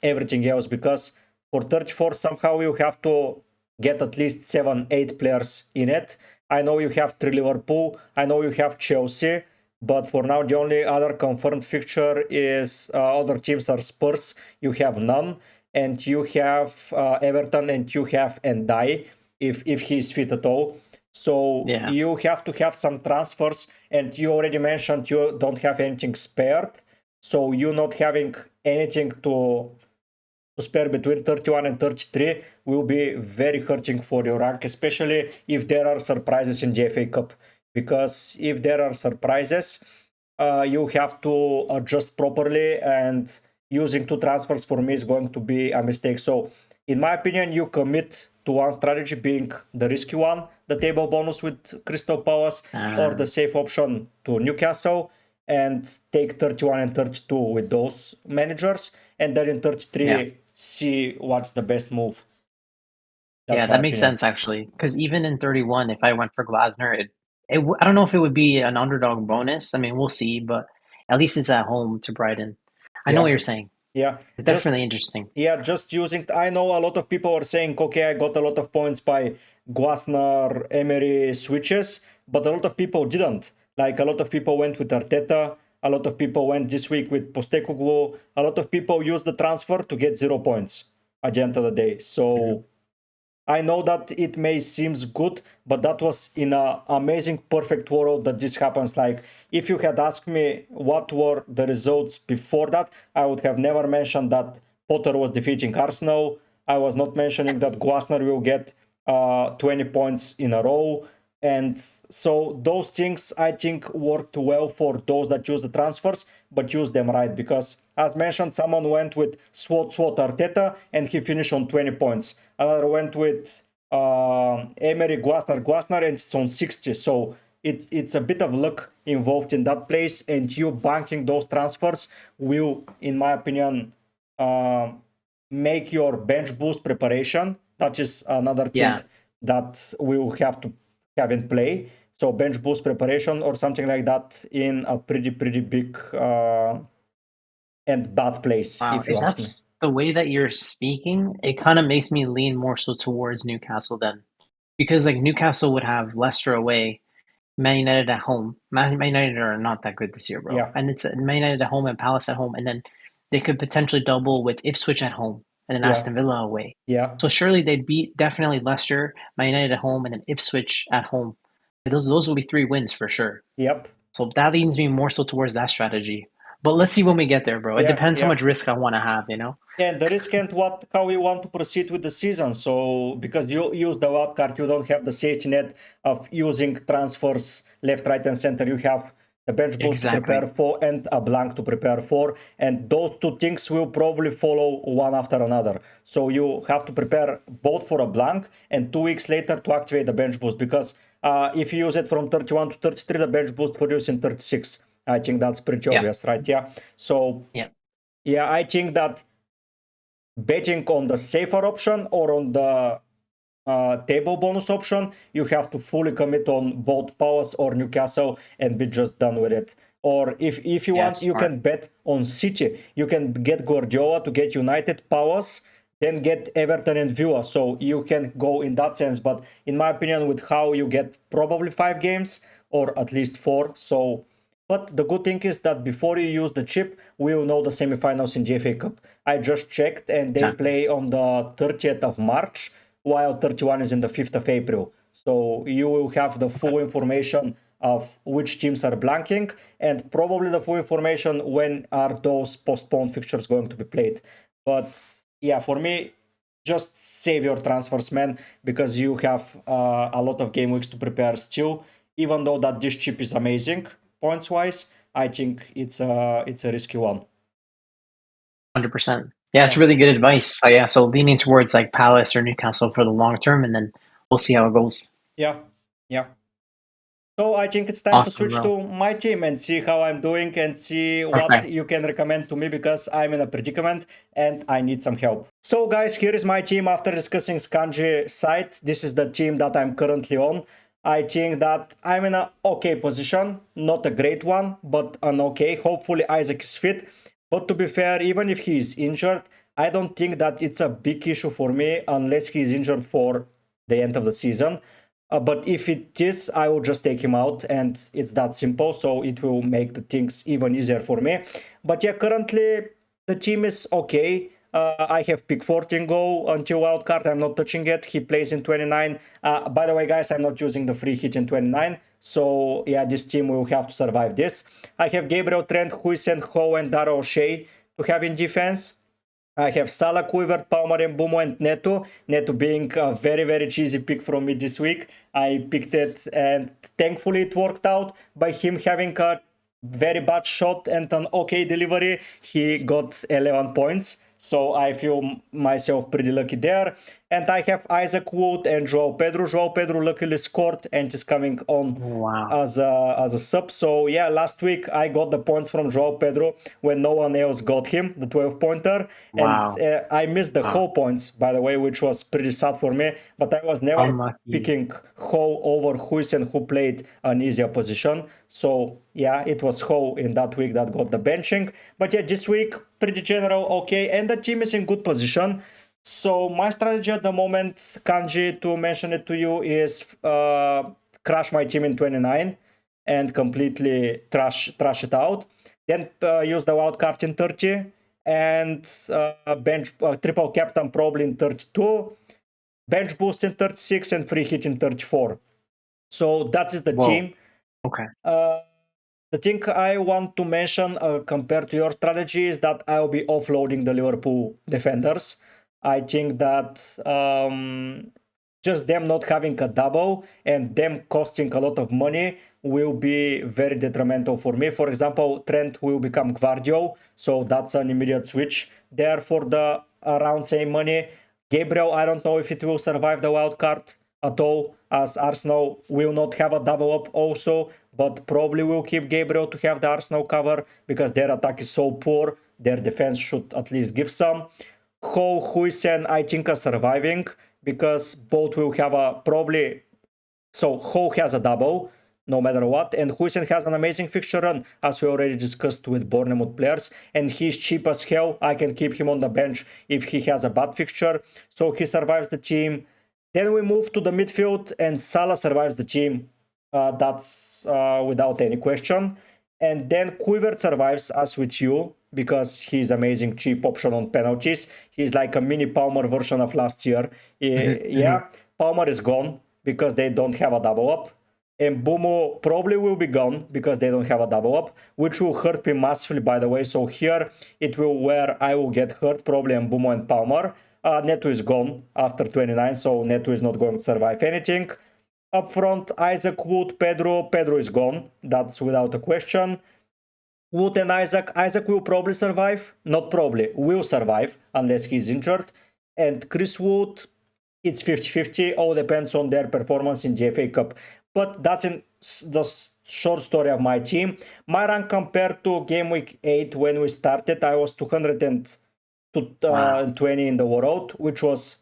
everything else, because for 34 somehow you have to get at least 7-8 players in it. I know you have 3 Liverpool, I know you have Chelsea, but for now the only other confirmed fixture is other teams are Spurs, you have none, and you have Everton, and you have Ndai if he's fit at all. So Yeah. you have to have some transfers, and you already mentioned you don't have anything spared. So you not having anything to spare between 31 and 33 will be very hurting for your rank, especially if there are surprises in the FA Cup. Because if there are surprises, you have to adjust properly, and using 2 transfers for me is going to be a mistake. So in my opinion, you commit to one strategy, being the risky one, the table bonus with Crystal Palace, or the safe option to Newcastle, and take 31 and 32 with those managers, and then in 33 see what's the best move. That's Yeah, my that makes opinion. sense actually. Because even in 31, if I went for Glasner, I don't know if it would be an underdog bonus. I mean, we'll see, but at least it's at home to Brighton. I know what Yeah, you're saying. yeah. It's Just definitely interesting. just using. I know a lot of people are saying, okay, I got a lot of points by Guasnar Emery switches, but a lot of people didn't. Like a lot of people went with Arteta. A lot of people went this week with Postecoglou. A lot of people used the transfer to get 0 points at the end of the day. So I know that it may seems good, but that was in an amazing, perfect world that this happens. Like, if you had asked me what were the results before that, I would have never mentioned that Potter was defeating Arsenal. I was not mentioning that Guasner will get 20 points in a row. And so those things, I think, worked well for those that use the transfers, but use them right. Because, as mentioned, someone went with SWOT Arteta, and he finished on 20 points. Another went with Emery Guasnar, and it's on 60. So it's a bit of luck involved in that place, and you banking those transfers will, in my opinion, make your bench boost preparation. That is another thing Yeah. that we will have to have in play. So bench boost preparation or something like that in a pretty big and bad place, Wow. if you If ask me. that's the way that you're speaking, it kind of makes me lean more so towards Newcastle then. Because like Newcastle would have Leicester away, Man United at home. Man United are not that good this year, bro. Yeah, And it's Man United at home and Palace at home, and then they could potentially double with Ipswich at home and then yeah, Aston Villa away. yeah, So surely they'd beat definitely Leicester, Man United at home, and then Ipswich at home. Those will be 3 wins for sure. yep, So that leans me more so towards that strategy. But let's see when we get there, bro. It yeah, depends how yeah. much risk I want to have, you know? And the risk and how we want to proceed with the season. So because you use the wildcard, you don't have the safety net of using transfers left, right, and center. You have the bench boost to Exactly. prepare for and a blank to prepare for, and those two things will probably follow one after another. So you have to prepare both for a blank and 2 weeks later to activate the bench boost, because if you use it from 31 to 33, the bench boost for you is in 36. I think that's pretty Yeah. obvious, right? Yeah. So Yeah. yeah, I think that betting on the safer option or on the table bonus option, you have to fully commit on both Palace or Newcastle and be just done with it. Or if you Yeah, want, it's you smart. can bet on City. You can get Guardiola to get United, Palace, then get Everton and Villa. So you can go in that sense. But in my opinion, with how you get probably 5 games or at least 4. So but the good thing is that before you use the chip, we will know the semifinals in the FA Cup. I just checked, and they Exactly. play on the 30th of March, while 31 is in the 5th of April. So you will have the full information of which teams are blanking, and probably the full information when are those postponed fixtures going to be played. But yeah, for me, just save your transfers, man, because you have a lot of game weeks to prepare still. Even though that this chip is amazing points wise, I think it's a risky one. 100%. Yeah, it's really good advice. Yeah, so leaning towards like Palace or Newcastle for the long term, and then we'll see how it goes. Yeah. So I think it's time to Awesome, switch bro. to my team and see how I'm doing and see what Perfect. you can recommend to me, because I'm in a predicament and I need some help. So guys, here is my team after discussing Kanji side. This is the team that I'm currently on. I think that I'm in an okay position, not a great one, but an okay. Hopefully Isaac is fit. But to be fair, even if he is injured, I don't think that it's a big issue for me unless he is injured for the end of the season. But if it is, I will just take him out, and it's that simple. So it will make the things even easier for me. But yeah, currently the team is okay. I have pick 14 goal until wildcard. I'm not touching it. He plays in 29. By the way, guys, I'm not using the free hit in 29. So yeah, this team will have to survive this. I have Gabriel, Trent, Huijsen, Ho, and Dara O'Shea to have in defense. I have Salah, Kluivert, Palmer, and Bumo, and Neto. Neto being a very, very cheesy pick from me this week. I picked it, and thankfully it worked out. By him having a very bad shot and an okay delivery, he got 11 points. So I feel myself pretty lucky there. And I have Isaac Wood and Joao Pedro. Joao Pedro luckily scored and is coming on as a sub. So yeah, last week I got the points from Joao Pedro when no one else got him, the 12-pointer. And I missed the Ho points, by the way, which was pretty sad for me. But I was never picking Ho over Huijsen, who played an easier position. So yeah, it was Ho in that week that got the benching. But yeah, this week, pretty general, okay. And the team is in good position. So my strategy at the moment, Kanji, to mention it to you, is crash my team in 29 and completely trash it out. Then use the wild card in 30 and bench triple captain probably in 32, bench boost in 36, and free hit in 34. So that is the team. Okay. The thing I want to mention compared to your strategy is that I'll be offloading the Liverpool defenders. I think that just them not having a double and them costing a lot of money will be very detrimental for me. For example, Trent will become Guardio, so that's an immediate switch there for the around same money. Gabriel, I don't know if it will survive the wild card at all, as Arsenal will not have a double up also, but probably will keep Gabriel to have the Arsenal cover because their attack is so poor. Their defense should at least give some. Ho, Huijsen, I think are surviving because both will have a probably. So Ho has a double no matter what, and Huijsen has an amazing fixture run, as we already discussed with Bournemouth players, and he's cheap as hell. I can keep him on the bench if he has a bad fixture, so he survives the team. Then we move to the midfield, and Salah survives the team. That's without any question. And then Kluivert survives, as with you, because he's amazing cheap option on penalties. He's like a mini Palmer version of last year. Palmer is gone because they don't have a double up. And Bumo probably will be gone because they don't have a double up, which will hurt me massively, by the way. So here it will where I will get hurt, probably on Bumo and Palmer. Neto is gone after 29, so Neto is not going to survive anything. Up front, Isaac, Wood, Pedro. Pedro is gone. That's without a question. Wood and Isaac. Isaac will probably survive. Not probably. Will survive unless he's injured. And Chris Wood, it's 50-50. All depends on their performance in the FA Cup. But that's in the short story of my team. My rank compared to game week 8 when we started, I was 220 in the world, which was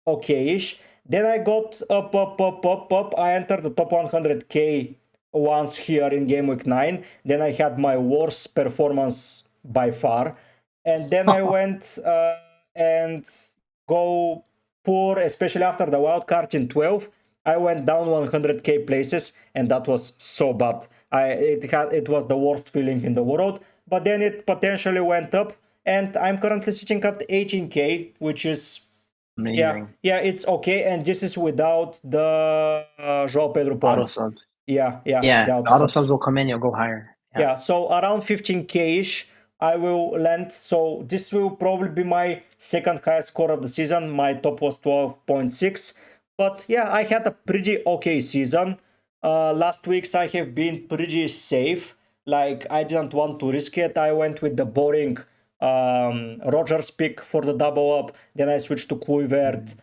okay-ish. Then I got up. I entered the top 100k once here in game week 9. Then I had my worst performance by far. And then I went and go poor, especially after the wild card in 12. I went down 100k places, and that was so bad. It was the worst feeling in the world. But then it potentially went up, and I'm currently sitting at 18k, which is amazing. Yeah, it's okay, and this is without the Joao Pedro points. Auto subs. Yeah. The auto subs will come in, you'll go higher. Yeah, so around 15k-ish I will land. So this will probably be my second highest score of the season. My top was 12.6. But yeah, I had a pretty okay season. Last weeks I have been pretty safe. Like I didn't want to risk it. I went with the boring Rogers pick for the double up. Then I switched to Kluivert.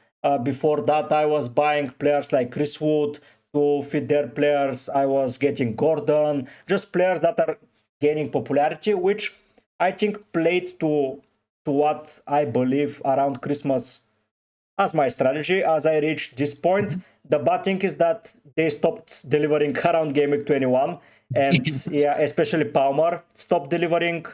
Before that, I was buying players like Chris Wood to fit their players. I was getting Gordon, just players that are gaining popularity, which I think played to what I believe around Christmas as my strategy. As I reached this point, the bad thing is that they stopped delivering around game week 21, and yeah, especially Palmer stopped delivering.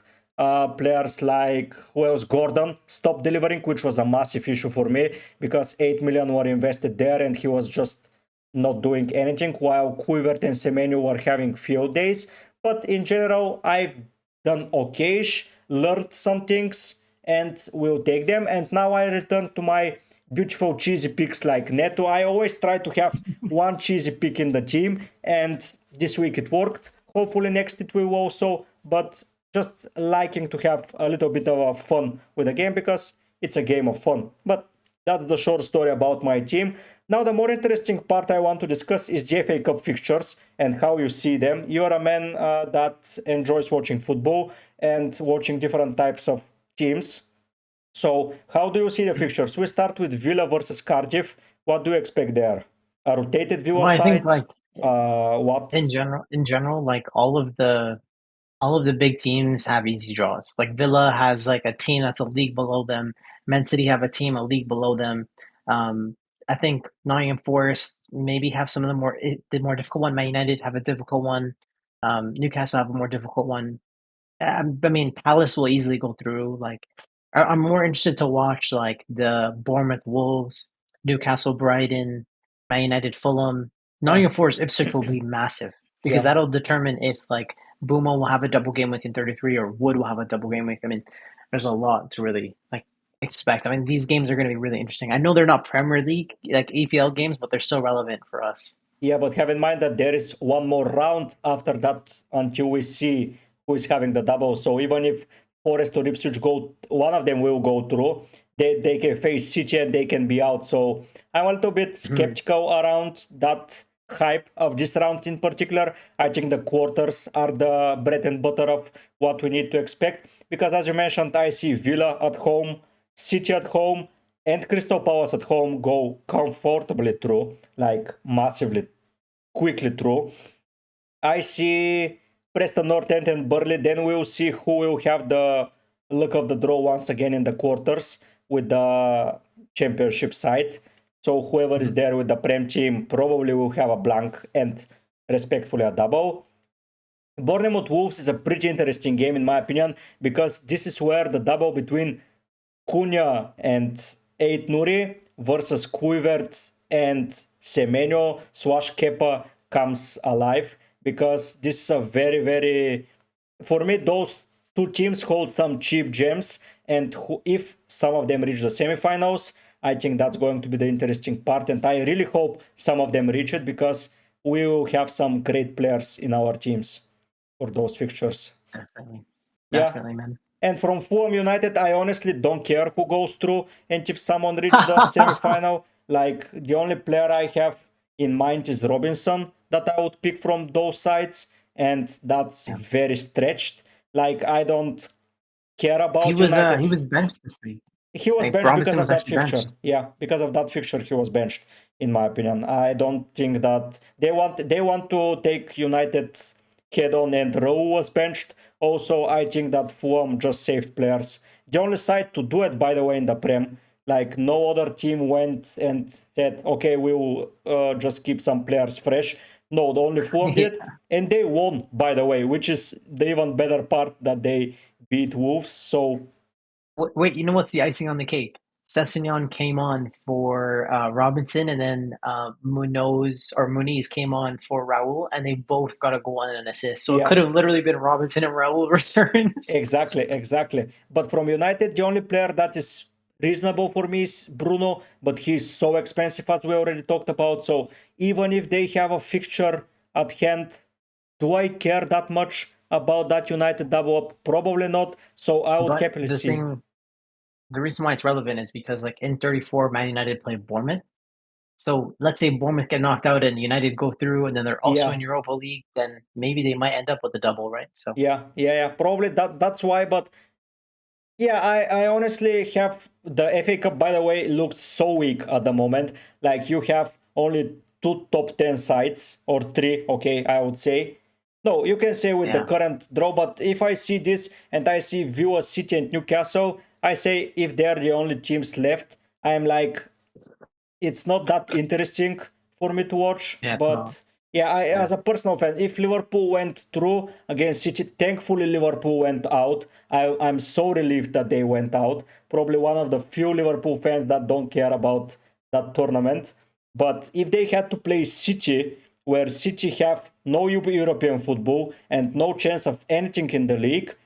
Players like who else, Gordon stopped delivering, which was a massive issue for me because 8 million were invested there and he was just not doing anything, while Kluivert and Semenyo were having field days. But in general, I've done okayish, learned some things, and will take them. And now I return to my beautiful cheesy picks like Neto. I always try to have one cheesy pick in the team, and this week it worked. Hopefully next it will also, but just liking to have a little bit of fun with the game because it's a game of fun. But that's the short story about my team. Now the more interesting part I want to discuss is the FA Cup fixtures and how you see them. You're a man that enjoys watching football and watching different types of teams. So how do you see the fixtures? We start with Villa versus Cardiff. What do you expect there? A rotated Villa Well, I think side? like What? in general, like all of the big teams have easy draws. Like Villa has like a team that's a league below them. Man City have a team a league below them. Um, I think Nottingham Forest maybe have some of the more difficult one. Man United have a difficult one. Newcastle have a more difficult one. I mean, Palace will easily go through. Like, I'm more interested to watch like the Bournemouth Wolves, Newcastle Brighton, Man United Fulham, Nottingham Forest Ipswich will be massive because Yeah. that'll determine if like Buma will have a double game week in 33 or Wood will have a double game week. I mean, there's a lot to really like expect. I mean, these games are going to be really interesting. I know they're not Premier League like EPL games, but they're still relevant for us. Yeah, but have in mind that there is one more round after that until we see who is having the double. So even if Forest or Ipswich go, one of them will go through. They can face City and they can be out. So I'm a little bit skeptical around that hype of this round in particular. I think the quarters are the bread and butter of what we need to expect. Because as you mentioned, I see Villa at home, City at home, and Crystal Palace at home go comfortably through, like massively quickly through. I see Preston North End and Burnley. Then we'll see who will have the luck of the draw once again in the quarters with the championship side. So whoever is there with the Prem team probably will have a blank and respectfully a double. Bournemouth Wolves is a pretty interesting game in my opinion because this is where the double between Cunha and Ait Nuri versus Kluivert and Semenyo / Kepa comes alive because this is a very, very... For me, those two teams hold some cheap gems, and if some of them reach the semifinals, I think that's going to be the interesting part, and I really hope some of them reach it because we will have some great players in our teams for those fixtures. Definitely, Yeah. definitely, man. And from Fulham United, I honestly don't care who goes through. And if someone reaches the semi-final, like the only player I have in mind is Robinson that I would pick from those sides. And that's very stretched. Like I don't care about United. He was benched this week. He was Like, benched Robinson because of was that actually fixture. benched. Yeah, because of that fixture, he was benched. In my opinion, I don't think that they want to take United head on, and Raul was benched. Also, I think that Fulham just saved players. The only side to do it, by the way, in the Prem, like no other team went and said, okay, we will just keep some players fresh. No, the only Fulham did, and they won, by the way, which is the even better part that they beat Wolves. So Wait, you know what's the icing on the cake? Sessegnon came on for Robinson, and then Muniz came on for Raul, and they both got a goal and an assist. So it could have literally been Robinson and Raul returns. Exactly. But from United, the only player that is reasonable for me is Bruno, but he's so expensive as we already talked about. So even if they have a fixture at hand, do I care that much? about that United double up? Probably not. So I would But happily see. the reason why it's relevant is because like in 34, Man United play Bournemouth. So let's say Bournemouth get knocked out and United go through, and then they're also in Yeah, Europa League. Then maybe they might end up with a double, right? So yeah. Probably that's why. But yeah, I honestly have the FA Cup, by the way, looks so weak at the moment. Like you have only two top 10 sides or three, okay, I would say. No, you can say with the yeah, current draw, but if I see this and I see Villa, City, and Newcastle, I say if they're the only teams left, I'm like, it's not that interesting for me to watch. yeah, it's not. But yeah, Yeah, as a personal fan, if Liverpool went through against City, thankfully Liverpool went out. I'm so relieved that they went out. Probably one of the few Liverpool fans that don't care about that tournament. But if they had to play City, where City have no European football and no chance of anything in the league,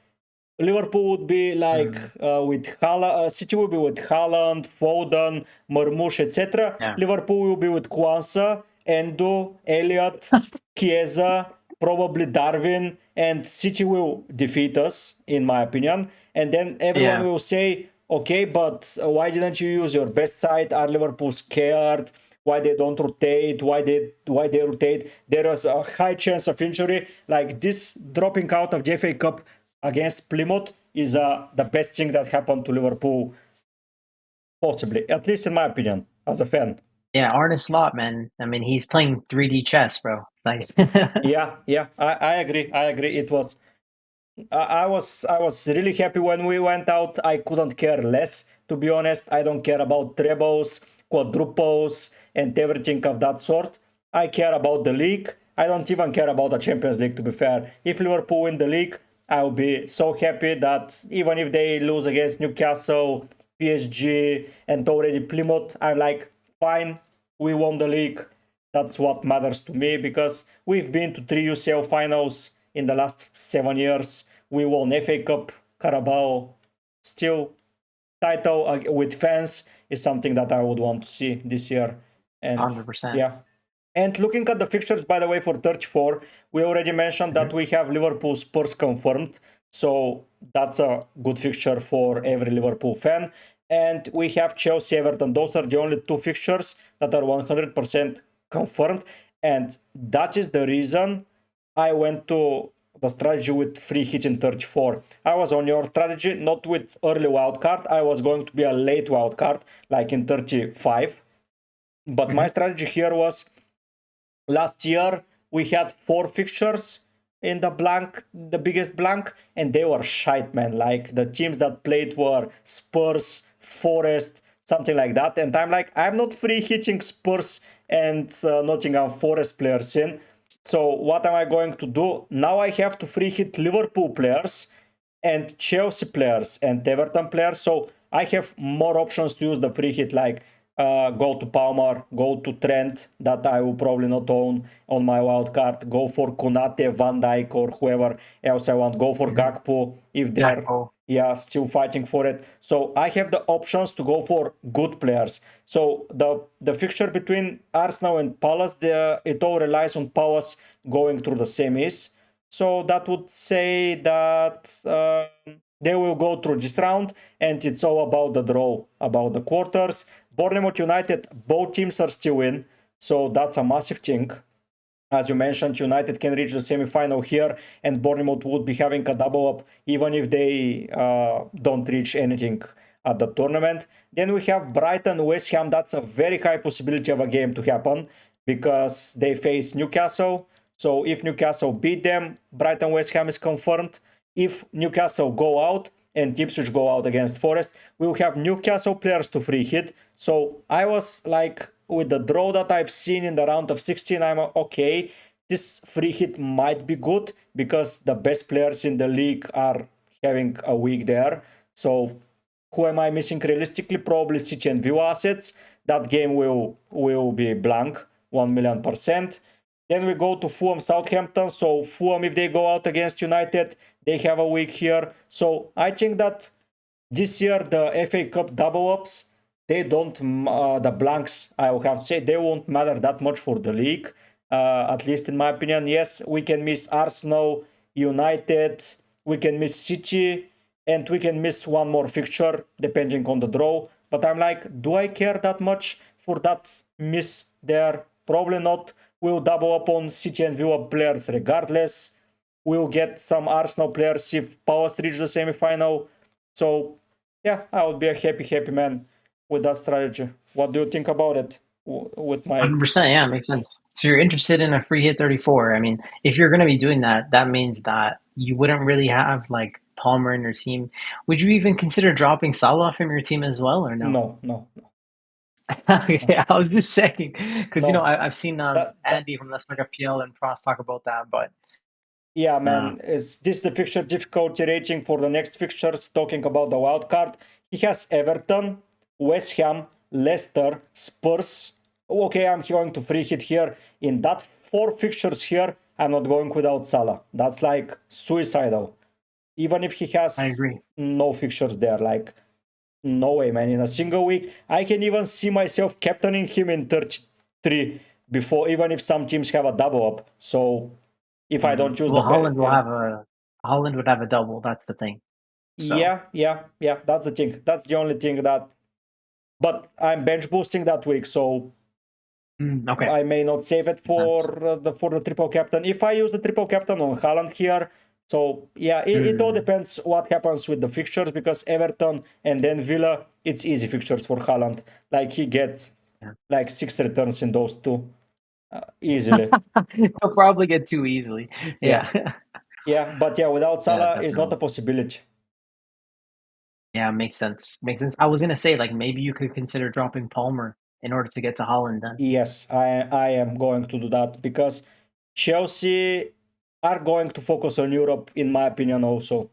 Liverpool would be like mm, with Haaland, City will be with Haaland, Foden, Marmoush, etc. yeah, Liverpool will be with Kwanzaa, Endo, Elliott, Chiesa, probably Darwin, and City will defeat us, in my opinion. And then everyone yeah. will say, okay, but why didn't you use your best side? Are Liverpool scared? Why they don't rotate? Why they rotate? There is a high chance of injury. Like this dropping out of the FA Cup against Plymouth is the best thing that happened to Liverpool, possibly, at least in my opinion, as a fan. Yeah, Arne Slot, man. I mean, he's playing 3D chess, bro. Like, Yeah, I agree. I agree. It was I was really happy when we went out. I couldn't care less, to be honest. I don't care about trebles, quadruples, and everything of that sort. I care about the league. I don't even care about the Champions League, to be fair. If Liverpool win the league, I'll be so happy that even if they lose against Newcastle, PSG, and already Plymouth, I'm like, fine, we won the league. That's what matters to me because we've been to 3 UCL finals in the last 7 years. We won FA Cup, Carabao. Still, title with fans is something that I would want to see this year. And 100%. yeah. And looking at the fixtures, by the way, for 34, we already mentioned that we have Liverpool Spurs confirmed. So that's a good fixture for every Liverpool fan. And we have Chelsea Everton. Those are the only two fixtures that are 100% confirmed. And that is the reason I went to the strategy with free hit in 34. I was on your strategy, not with early wildcard. I was going to be a late wildcard, like in 35. But my strategy here was last year we had 4 fixtures in the biggest blank, and they were shite, man. Like the teams that played were Spurs, Forest, something like that. And I'm like, I'm not free hitting Spurs and Nottingham Forest players in. So what am I going to do? Now I have to free hit Liverpool players and Chelsea players and Everton players. So I have more options to use the free hit, like go to Palmer, go to Trent, that I will probably not own on my wild card. Go for Konate, Van Dijk, or whoever else I want. Go for Gakpo if they're still fighting for it. So I have the options to go for good players. So the fixture between Arsenal and Palace, it all relies on Palace going through the semis. So that would say that they will go through this round, and it's all about the draw, about the quarters. Bournemouth United, both teams are still in, so that's a massive thing. As you mentioned, United can reach the semi-final here, and Bournemouth would be having a double up even if they don't reach anything at the tournament. Then we have Brighton, West Ham. That's a very high possibility of a game to happen because they face Newcastle. So if Newcastle beat them, Brighton, West Ham is confirmed. If Newcastle go out and Ipswich go out against Forest, we'll have Newcastle players to free hit. So I was like, with the draw that I've seen in the round of 16, I'm okay. This free hit might be good because the best players in the league are having a week there. So who am I missing realistically? Probably City and View assets. That game will be blank, 1,000,000%. Then we go to Fulham, Southampton. So Fulham, if they go out against United, they have a week here. So I think that this year the FA Cup double ups, they don't, the blanks, I will have to say, they won't matter that much for the league. At least in my opinion. Yes, we can miss Arsenal United, we can miss City, and we can miss one more fixture depending on the draw. But I'm like, do I care that much for that miss there? Probably not. We'll double up on City and Villa players regardless. We'll get some Arsenal players if Palace reach the semi-final. So yeah, I would be a happy man with that strategy. What do you think about it? With my 100%, yeah, makes sense. So you're interested in a free hit 34. I mean, if you're going to be doing that, that means that you wouldn't really have like Palmer in your team. Would you even consider dropping Salah from your team as well, or no? no. Okay, I was just checking because No, I've seen that Andy from Let's Talk FPL and Pross talk about that, but yeah, uh, man. Is this the fixture difficulty rating for the next fixtures? Talking about the wild card, he has Everton, West Ham, Leicester, Spurs. Okay, I'm going to free hit here. In that 4 fixtures here, I'm not going without Salah. That's like suicidal. Even if he I has agree. no fixtures there, like no way, man. In a single week, I can even see myself captaining him in 33 before, even if some teams have a double up. So if I don't use the Well, bet, yeah. Holland would have a double. That's the thing. So Yeah. That's the thing. That's the only thing that. But I'm bench boosting that week, so okay, I may not save it makes sense. for the triple captain. If I use the triple captain on Haaland here, so yeah, it all depends what happens with the fixtures because Everton and then Villa, it's easy fixtures for Haaland. Like he gets Yeah. like 6 returns in those two easily. He'll probably get too easily. Yeah, Yeah. yeah, but yeah, without Yeah, Salah, it's not definitely. a possibility. Yeah, makes sense. Makes sense. I was gonna say, like, maybe you could consider dropping Palmer in order to get to Holland then. Yes, I am going to do that because Chelsea are going to focus on Europe, in my opinion. Also,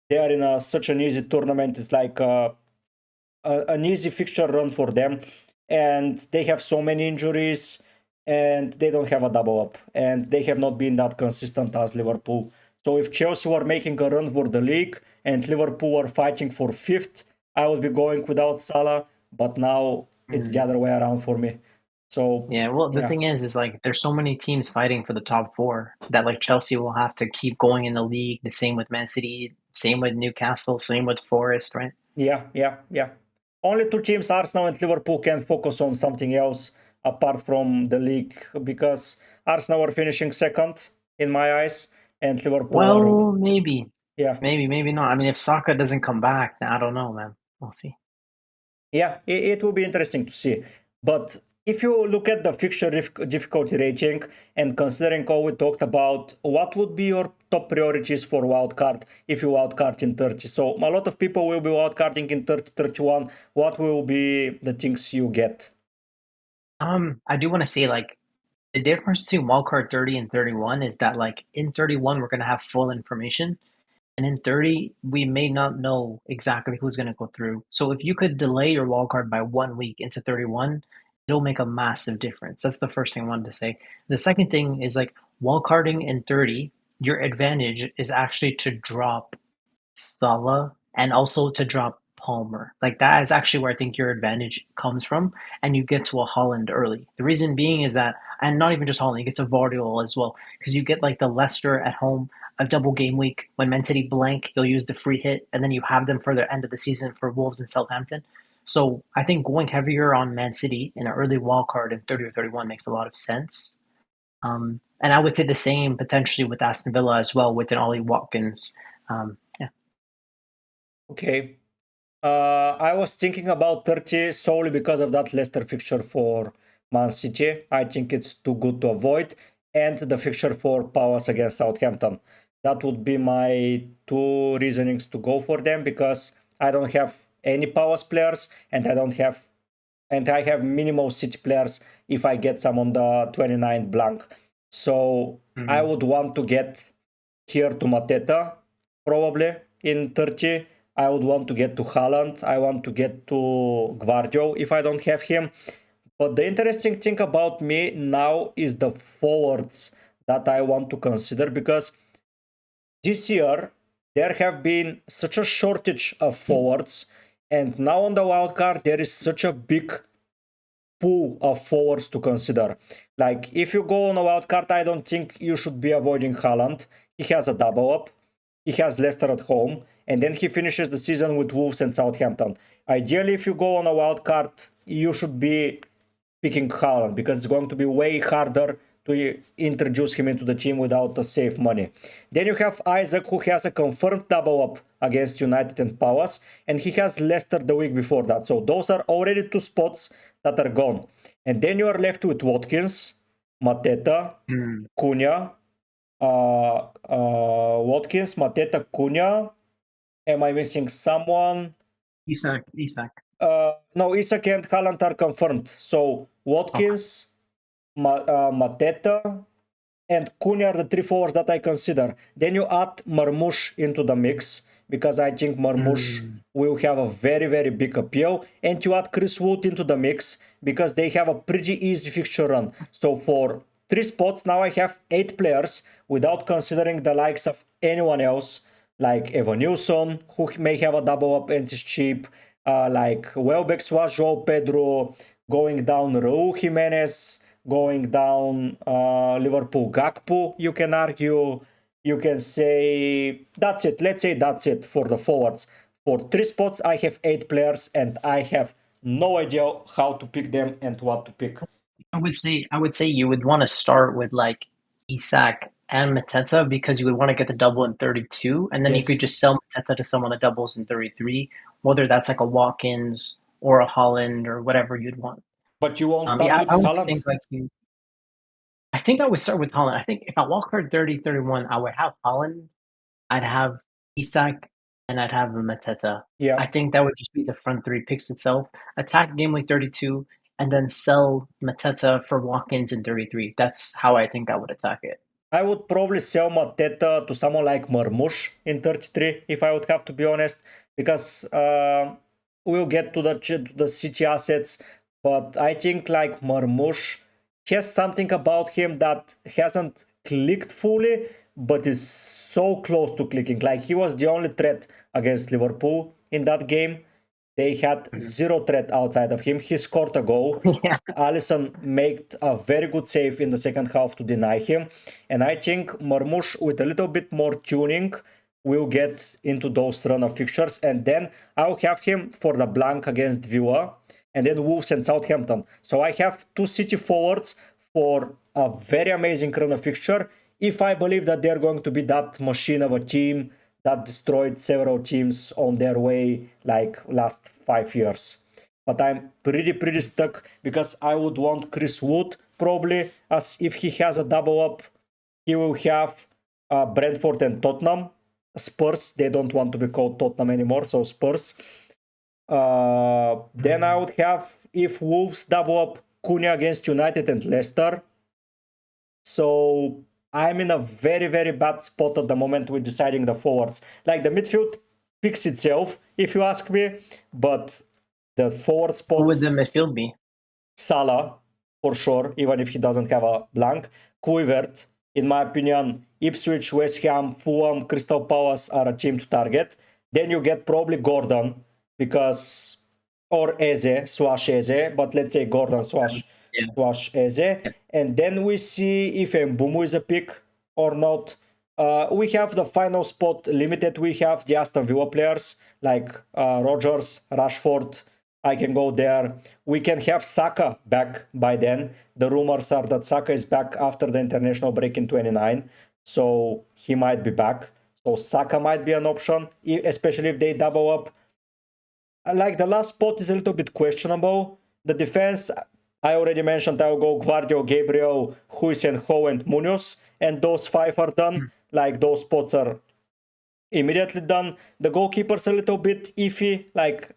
they are in such an easy tournament. It's like an easy fixture run for them, and they have so many injuries, and they don't have a double up, and they have not been that consistent as Liverpool. So if Chelsea were making a run for the league and Liverpool were fighting for fifth, I would be going without Salah. But now it's the Mm. other way around for me. So Yeah, well, the yeah, thing is like there's so many teams fighting for the top four that like Chelsea will have to keep going in the league. The same with Man City, same with Newcastle, same with Forest, right? yeah. Only 2 teams, Arsenal and Liverpool, can focus on something else apart from the league because Arsenal are finishing second in my eyes, and Liverpool are Well, maybe. yeah, Maybe not. I mean, if Saka doesn't come back, then I don't know, man. We'll see. yeah. It will be interesting to see. But if you look at the fixture difficulty rating and considering all we talked about, what would be your top priorities for wildcard if you wildcard in 30? So a lot of people will be wildcarding in 30, 31. What will be the things you get? I do want to say like the difference between wildcard 30 and 31 is that like in 31 we're gonna have full information. And in 30, we may not know exactly who's going to go through. So if you could delay your wildcard by 1 week into 31, it'll make a massive difference. That's the first thing I wanted to say. The second thing is like wildcarding in 30, your advantage is actually to drop Salah and also to drop Palmer. Like that is actually where I think your advantage comes from, and you get to a Holland early. The reason being is that, and not even just Holland, you get to Vardiol as well, because you get like the Leicester at home, a double game week. When Man City blank, you'll use the free hit, and then you have them for the end of the season for Wolves and Southampton. So I think going heavier on Man City in an early wild card in 30 or 31 makes a lot of sense. And I would say the same potentially with Aston Villa as well with an Ollie Watkins. Yeah. Okay. I was thinking about 30 solely because of that Leicester fixture for Man City. I think it's too good to avoid. And the fixture for Palace against Southampton. That would be my 2 reasonings to go for them because I don't have any Palace players and I have minimal City players if I get some on the 29 blank. So I Mhm. would want to get here to Mateta probably in 30. I would want to get to Haaland. I want to get to Gvardio if I don't have him. But the interesting thing about me now is the forwards that I want to consider because this year there have been such a shortage of forwards, and now on the wild card there is such a big pool of forwards to consider. Like, if you go on a wild card, I don't think you should be avoiding Haaland. He has a double up. He has Leicester at home, and then he finishes the season with Wolves and Southampton. Ideally, if you go on a wild card, you should be picking Haaland because it's going to be way harder to introduce him into the team without the safe money. Then you have Isaac, who has a confirmed double up against United and Palace, and he has Leicester the week before that. So those are already two spots that are gone. And then you are left with Watkins, Mateta, Cunha, Watkins, Mateta, Cunha. Am I missing someone? Isak. No, Isak and Haaland are confirmed. So Watkins, Mateta, and Cunha are the three forwards that I consider. Then you add Marmoush into the mix because I think Marmoush will have a very, very big appeal. And you add Chris Wood into the mix because they have a pretty easy fixture run. So for 3 spots, now I have 8 players without considering the likes of anyone else, like Evan Nilsson, who may have a double up and is cheap, like Welbeck, João Pedro, going down Raul Jimenez, going down Liverpool Gakpo, you can argue. You can say that's it. Let's say that's it for the forwards. For 3 spots, I have 8 players, and I have no idea how to pick them and what to pick. I would say you would want to start with like Isak and Mateta because you would want to get the double in 32, and then you Yes. could just sell Mateta to someone that doubles in 33, whether that's like a Watkins or a Holland or whatever you'd want. But you won't start Yeah, with I would Haaland. think like you. I think I would start with Holland. I think if I wildcard 30, 31, I would have Holland, I'd have Isak, and I'd have Mateta. Yeah. I think that would just be the front 3 picks itself. Attack game week 32, and then sell Mateta for Watkins in 33. That's how I think I would attack it. I would probably sell Mateta to someone like Marmoush in 33, if I would have to be honest, because we'll get to the City assets, but I think like Marmoush has something about him that hasn't clicked fully, but is so close to clicking. Like, he was the only threat against Liverpool in that game. They had zero threat outside of him. He scored a goal. Yeah. Alisson made a very good save in the second half to deny him. And I think Marmoush, with a little bit more tuning, will get into those run of fixtures. And then I'll have him for the blank against Villa, and then Wolves and Southampton. So I have 2 City forwards for a very amazing run of fixture, if I believe that they're going to be that machine of a team that destroyed several teams on their way like last 5 years. But I'm pretty stuck because I would want Chris Wood probably, as if he has a double up, he will have Brentford and Tottenham. Spurs, they don't want to be called Tottenham anymore, so Spurs. Then I would have, if Wolves double up, Cunha against United and Leicester. So I'm in a very bad spot at the moment with deciding the forwards. Like, the midfield picks itself, if you ask me, but the forward spots... Who would the midfield be? Salah, for sure, even if he doesn't have a blank. Kluivert, in my opinion, Ipswich, West Ham, Fulham, Crystal Palace are a team to target. Then you get probably Gordon, because... or Eze, but let's say Gordon / Eze. Yeah. And then we see if Mbumu is a pick or not. We have the final spot limited. We have the Aston Villa players like Rodgers, Rashford. I can go there. We can have Saka back by then. The rumors are that Saka is back after the international break in 29. So he might be back. So Saka might be an option, especially if they double up. Like, the last spot is a little bit questionable. The defense, I already mentioned, I will go Guardiola, Gabriel, Huijsen, and Munoz, and those 5 are done. Like, those spots are immediately done. The goalkeeper's a little bit iffy. Like,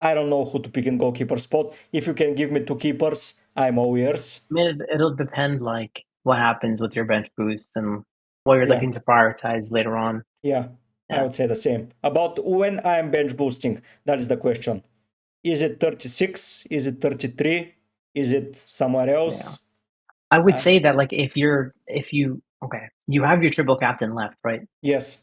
I don't know who to pick in goalkeeper spot. If you can give me 2 keepers, I'm all ears. I mean, it'll depend like what happens with your bench boost and what you're looking to prioritize later on. Yeah, I would say the same. About when I'm bench boosting, that is the question. Is it 36? Is it 33? Is it somewhere else? Yeah. I would say that like if you have your triple captain left, right? Yes.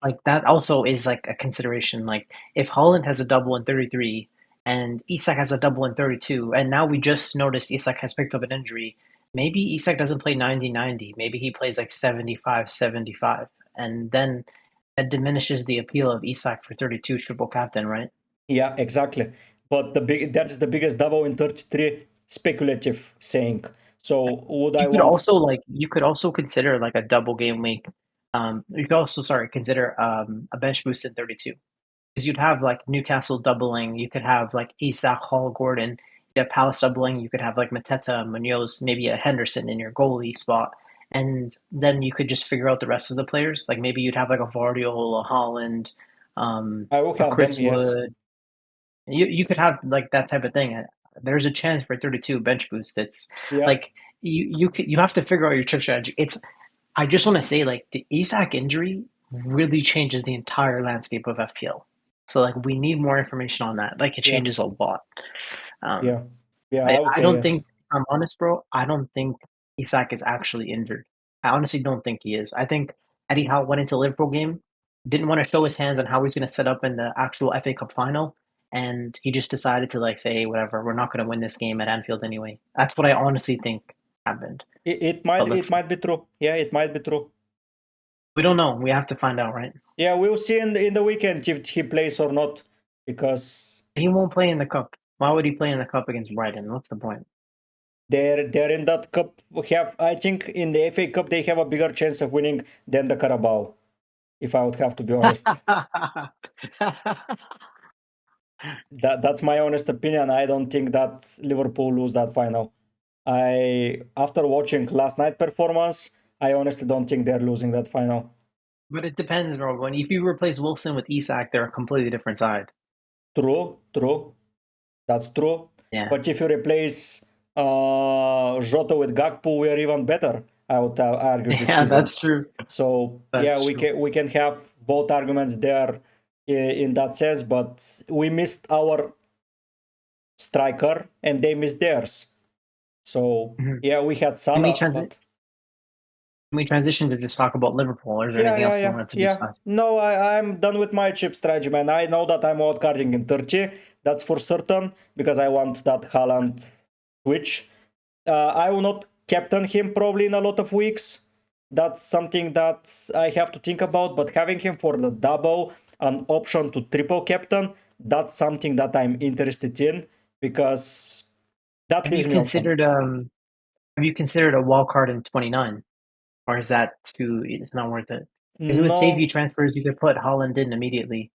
Like, that also is like a consideration. Like, if Holland has a double in 33 and Isak has a double in 32, and now we just noticed Isak has picked up an injury. Maybe Isak doesn't play 90-90. Maybe he plays like 75-75, and then that diminishes the appeal of Isak for 32 triple captain, right? Yeah, exactly. But that's the biggest double in 33 speculative saying. So would I want? You could also consider like a double game week. You could also consider a bench boost in 32, because you'd have like Newcastle doubling. You could have like Isak, Hall, Gordon. You have Palace doubling. You could have like Mateta, Munoz, maybe a Henderson in your goalie spot, and then you could just figure out the rest of the players. Like maybe you'd have like a Vardiol, a Holland, I will a have them. Chris Yes. Wood. You could have like that type of thing. There's a chance for 32 bench boost. It's Yeah. like you have to figure out your chip strategy. I just want to say like the Isak injury really changes the entire landscape of FPL. So like we need more information on that. Like it Yeah. changes a lot. Yeah. Um, Yeah. I, I would I say don't yes. think, if I'm honest, bro. I don't think Isak is actually injured. I honestly don't think he is. I think Eddie Howe went into the Liverpool game, didn't want to show his hands on how he's going to set up in the actual FA Cup final, and he just decided to like say, whatever, we're not going to win this game at Anfield anyway. That's what I honestly think happened. It But might let's it see. might be true. Yeah, it might be true. We don't know. We have to find out, right? Yeah, we'll see in the weekend if he plays or not, because He won't play in the cup. Why would he play in the cup against Brighton? What's the point? they're in that cup. Have I think in the FA Cup they have a bigger chance of winning than the Carabao. If I would have to be honest, that's my honest opinion. I don't think that Liverpool lose that final. After watching last night performance, I honestly don't think they're losing that final. But it depends, bro. When if you replace Wilson with Isak, they're a completely different side. True, that's true. Yeah. But if you replace Jota with Gakpo, we are even better. I would argue this Yeah, season. that's true. So yeah, That's true. we can have both arguments there in that sense. But we missed our striker and they missed theirs. So Mhm. yeah, we had Can we Salah, transi but can we transition to just talk about Liverpool, or is there anything else you wanted to yeah. discuss? No, I'm done with my chip strategy, man. I know that I'm wildcarding in 30. That's for certain because I want that Haaland switch. I will not captain him probably in a lot of weeks. That's something that I have to think about. But having him for the double, an option to triple captain, that's something that I'm interested in because that Have you leaves me open. considered have you considered a wild card in 29? Or is that too it's not worth it? Because it would save you No, transfers, you could put Holland in immediately.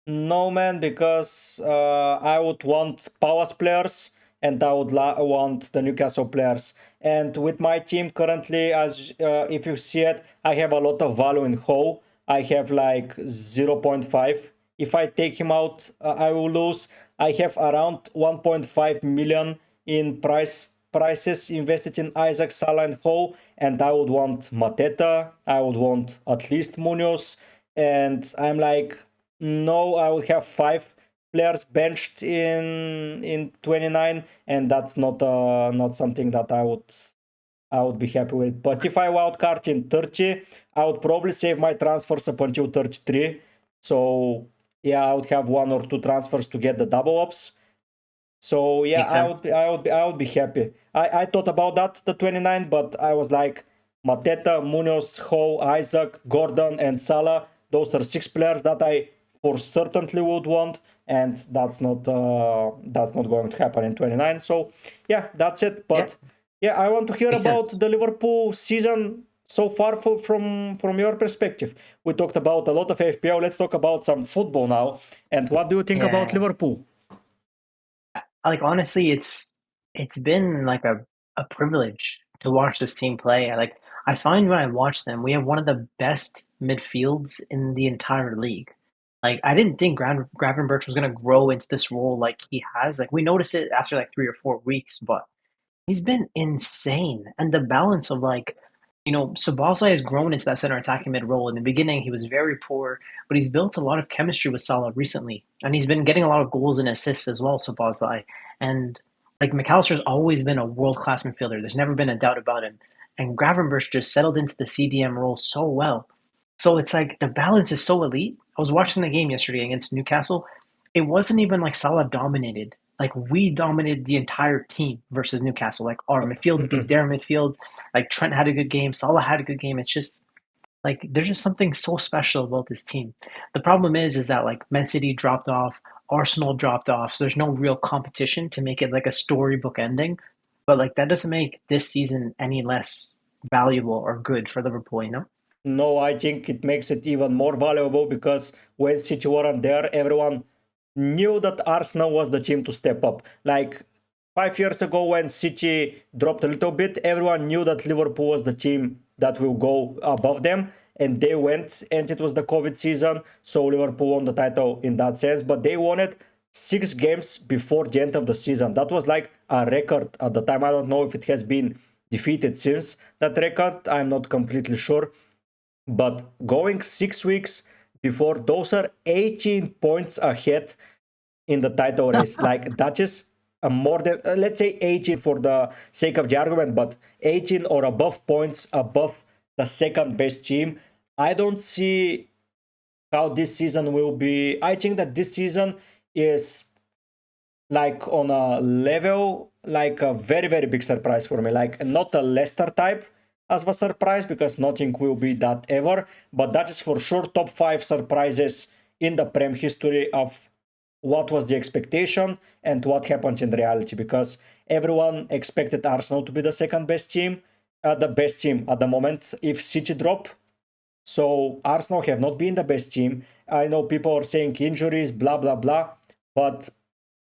no, man, because I would want Palace players and I would want the Newcastle players. And with my team currently, as if you see it, I have a lot of value in Ho. I have like 0.5. If I take him out, I will lose. I have around 1.5 million in prices invested in Isaac, Salah, and Ho. And I would want Mateta. I would want at least Munoz. And I'm like, no, I would have 5 players benched in 29, and that's not something that I would be happy with. But if I wildcard in 30, I would probably save my transfers up until 33. So yeah, I would have 1 or 2 transfers to get the double ups. So yeah, Makes sense. I would be happy. I thought about that the 29, but I was like Mateta, Munoz, Ho, Isaac, Gordon, and Salah. Those are 6 players that I for certainly would want, and that's not going to happen in 29. So yeah, that's it. Yeah, But yeah, I want to hear makes about sense. the Liverpool season so far from your perspective. We talked about a lot of FPL. Let's talk about some football now. And what do you think about Yeah. Liverpool? Like honestly, it's been like a privilege to watch this team play. Like I find when I watch them, we have one of the best midfields in the entire league. Like I didn't think Gravenberch was gonna grow into this role like he has. Like we noticed it after like 3 or 4 weeks, but he's been insane. And the balance of like, Sabazai has grown into that center attacking mid role. In the beginning, he was very poor, but he's built a lot of chemistry with Salah recently. And he's been getting a lot of goals and assists as well, Sabazai. And like McAllister's always been a world class midfielder. There's never been a doubt about him. And Gravenberch just settled into the CDM role so well. So it's like the balance is so elite. I was watching the game yesterday against Newcastle. It wasn't even like Salah dominated. like we dominated the entire team versus Newcastle. Like our midfield beat their midfield. Like Trent had a good game, Salah had a good game. It's just like there's just something so special about this team. The problem is that like Man City dropped off, Arsenal dropped off, so there's no real competition to make it like a storybook ending. But like that doesn't make this season any less valuable or good for Liverpool, you know? No, I think it makes it even more valuable because when City weren't there, everyone knew that Arsenal was the team to step up. Like 5 years ago, when City dropped a little bit, everyone knew that Liverpool was the team that will go above them, and they went, and it was the COVID season, so Liverpool won the title in that sense. But they won it 6 games before the end of the season. That was like a record at the time. I don't know if it has been defeated since that record. I'm not completely sure. But going 6 weeks before, those are 18 points ahead in the title race. Like that is a more than, let's say 18 for the sake of the argument, but 18 or above points above the second best team. I don't see how this season will be. I think that this season is like on a level, like a very, very big surprise for me. Like not a Leicester type as a surprise, because nothing will be that ever, but that is for sure top 5 surprises in the Prem history of what was the expectation and what happened in reality, because everyone expected Arsenal to be the second best team, the best team at the moment if City drop. So Arsenal have not been the best team. I know people are saying injuries, blah blah blah, but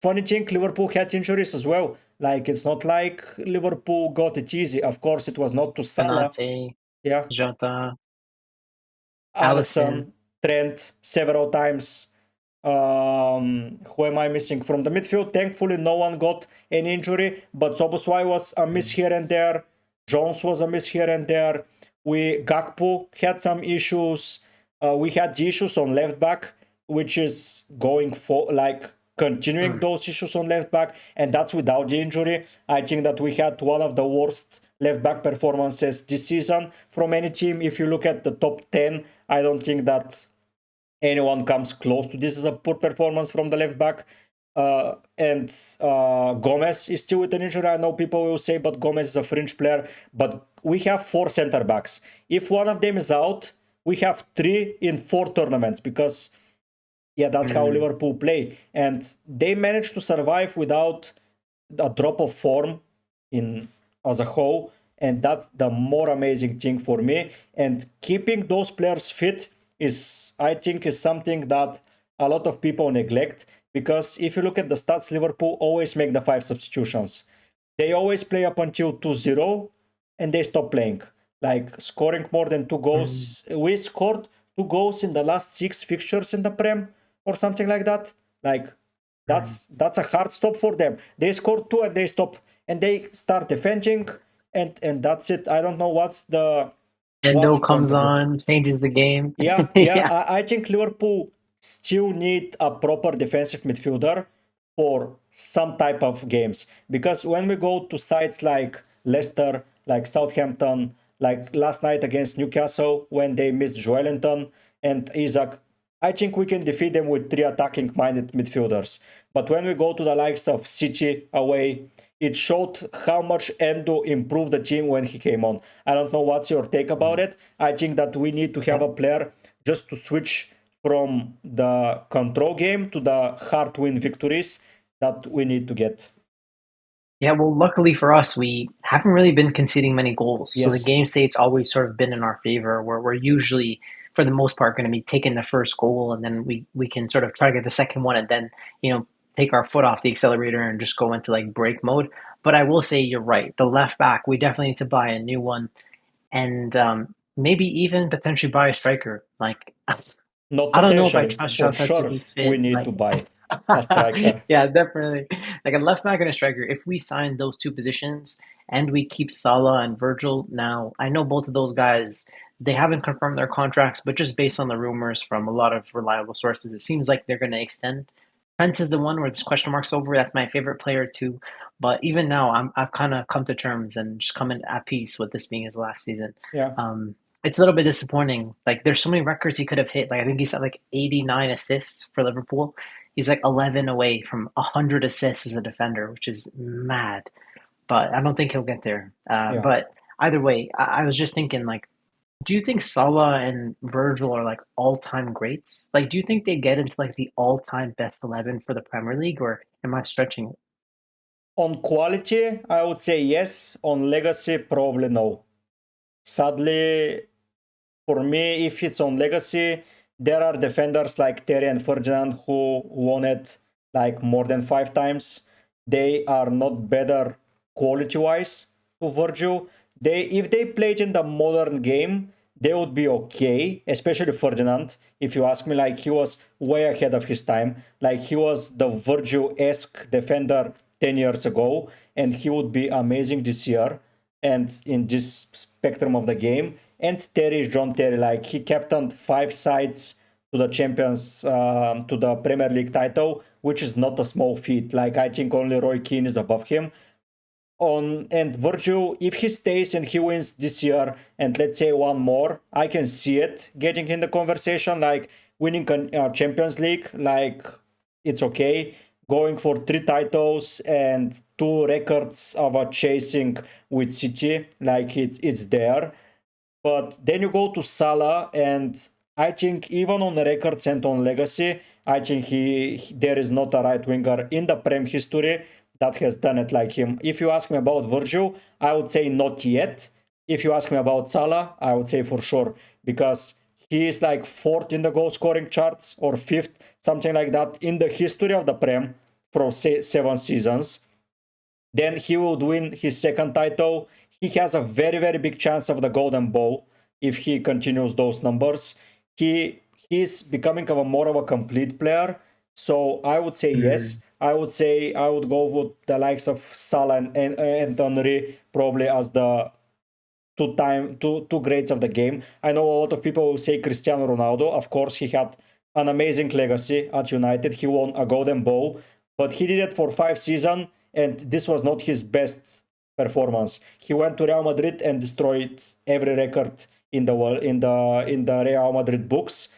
funny thing, Liverpool had injuries as well. Like it's not like Liverpool got it easy. Of course, it was not to Salah. Konate, Yeah, Jota, Allison. Allison, Trent several times. Who am I missing from the midfield? Thankfully, no one got an injury, but Szoboszlai was a miss here and there. Jones was a miss here and there. Gakpo had some issues. We had the issues on left back, which is going for like continuing those issues on left back, and that's without the injury. I think that we had one of the worst left back performances this season from any team. If you look at the top 10, I don't think that anyone comes close to this as a poor performance from the left back. And Gomez is still with an injury. I know people will say, but Gomez is a fringe player. But we have 4 center backs. If one of them is out, we have 3 in 4 tournaments, because yeah, that's how Liverpool play. And they managed to survive without a drop of form in as a whole. And that's the more amazing thing for me. And keeping those players fit is, I think, is something that a lot of people neglect, because if you look at the stats, Liverpool always make the 5 substitutions. They always play up until 2-0 and they stop playing. Like scoring more than 2 goals. We scored 2 goals in the last 6 fixtures in the Prem or something like that. Like that's a hard stop for them. They score 2 and they stop and they start defending, and that's it. I don't know what's the Endo point comes of view. on, changes the game. Yeah, Yeah. I think Liverpool still need a proper defensive midfielder for some type of games. Because when we go to sites like Leicester, like Southampton, like last night against Newcastle, when they missed Joelinton and Isaac, I think we can defeat them with 3 attacking-minded midfielders. But when we go to the likes of City away, it showed how much Endo improved the team when he came on. I don't know what's your take about it. I think that we need to have a player just to switch from the control game to the hard win victories that we need to get. Yeah, well, luckily for us, we haven't really been conceding many goals. So the Yes. game state's always sort of been in our favor, where we're usually, for the most part, going to be taking the first goal, and then we can sort of try to get the second one, and then take our foot off the accelerator and just go into like brake mode. But I will say you're right. The left back, we definitely need to buy a new one, and maybe even potentially buy a striker. Like Not I don't know if I potentially. trust For Jota to sure, be we fit. need Like to buy a striker. yeah, definitely. Like a left back and a striker. If we sign those 2 positions and we keep Salah and Virgil now, I know both of those guys, they haven't confirmed their contracts, but just based on the rumors from a lot of reliable sources, it seems like they're going to extend. Trent is the one where this question mark's over. That's my favorite player too. But even now, I've kind of come to terms and just come in at peace with this being his last season. Yeah. It's a little bit disappointing. Like there's so many records he could have hit. Like I think he's at like 89 assists for Liverpool. He's like 11 away from 100 assists as a defender, which is mad. But I don't think he'll get there. Yeah. But either way, I was just thinking, like, do you think Salah and Virgil are like all-time greats? Like, do you think they get into like the all-time best 11 for the Premier League, or am I stretching it? On quality, I would say yes. On legacy, probably no. Sadly, for me, if it's on legacy, there are defenders like Terry and Ferdinand who won it like more than 5 times. They are not better quality-wise to Virgil. If they played in the modern game, they would be okay, especially Ferdinand. If you ask me, like he was way ahead of his time. Like he was the Virgil-esque defender 10 years ago, and he would be amazing this year and in this spectrum of the game. And Terry is John Terry. Like he captained 5 sides to the champions, to the Premier League title, which is not a small feat. Like I think only Roy Keane is above him. And Virgil, if he stays and he wins this year, and let's say one more, I can see it getting in the conversation. Like winning a Champions League, like it's okay. Going for 3 titles and 2 records of a chasing with City, like it's there. But then you go to Salah, and I think even on the records and on legacy, I think there is not a right winger in the Prem history that has done it like him. If you ask me about Virgil, I would say not yet. If you ask me about Salah, I would say for sure, because he is like fourth in the goal scoring charts or fifth, something like that, in the history of the Prem for 7 seasons. Then he would win his second title. He has a very, very big chance of the golden ball if he continues those numbers. He's becoming more of a complete player. So I would say yes. I would say I would go with the likes of Salah and Henry probably as the two greats of the game. I know a lot of people will say Cristiano Ronaldo. Of course, he had an amazing legacy at United. He won a golden ball, but he did it for 5 seasons, and this was not his best performance. He went to Real Madrid and destroyed every record in the world in the Real Madrid books.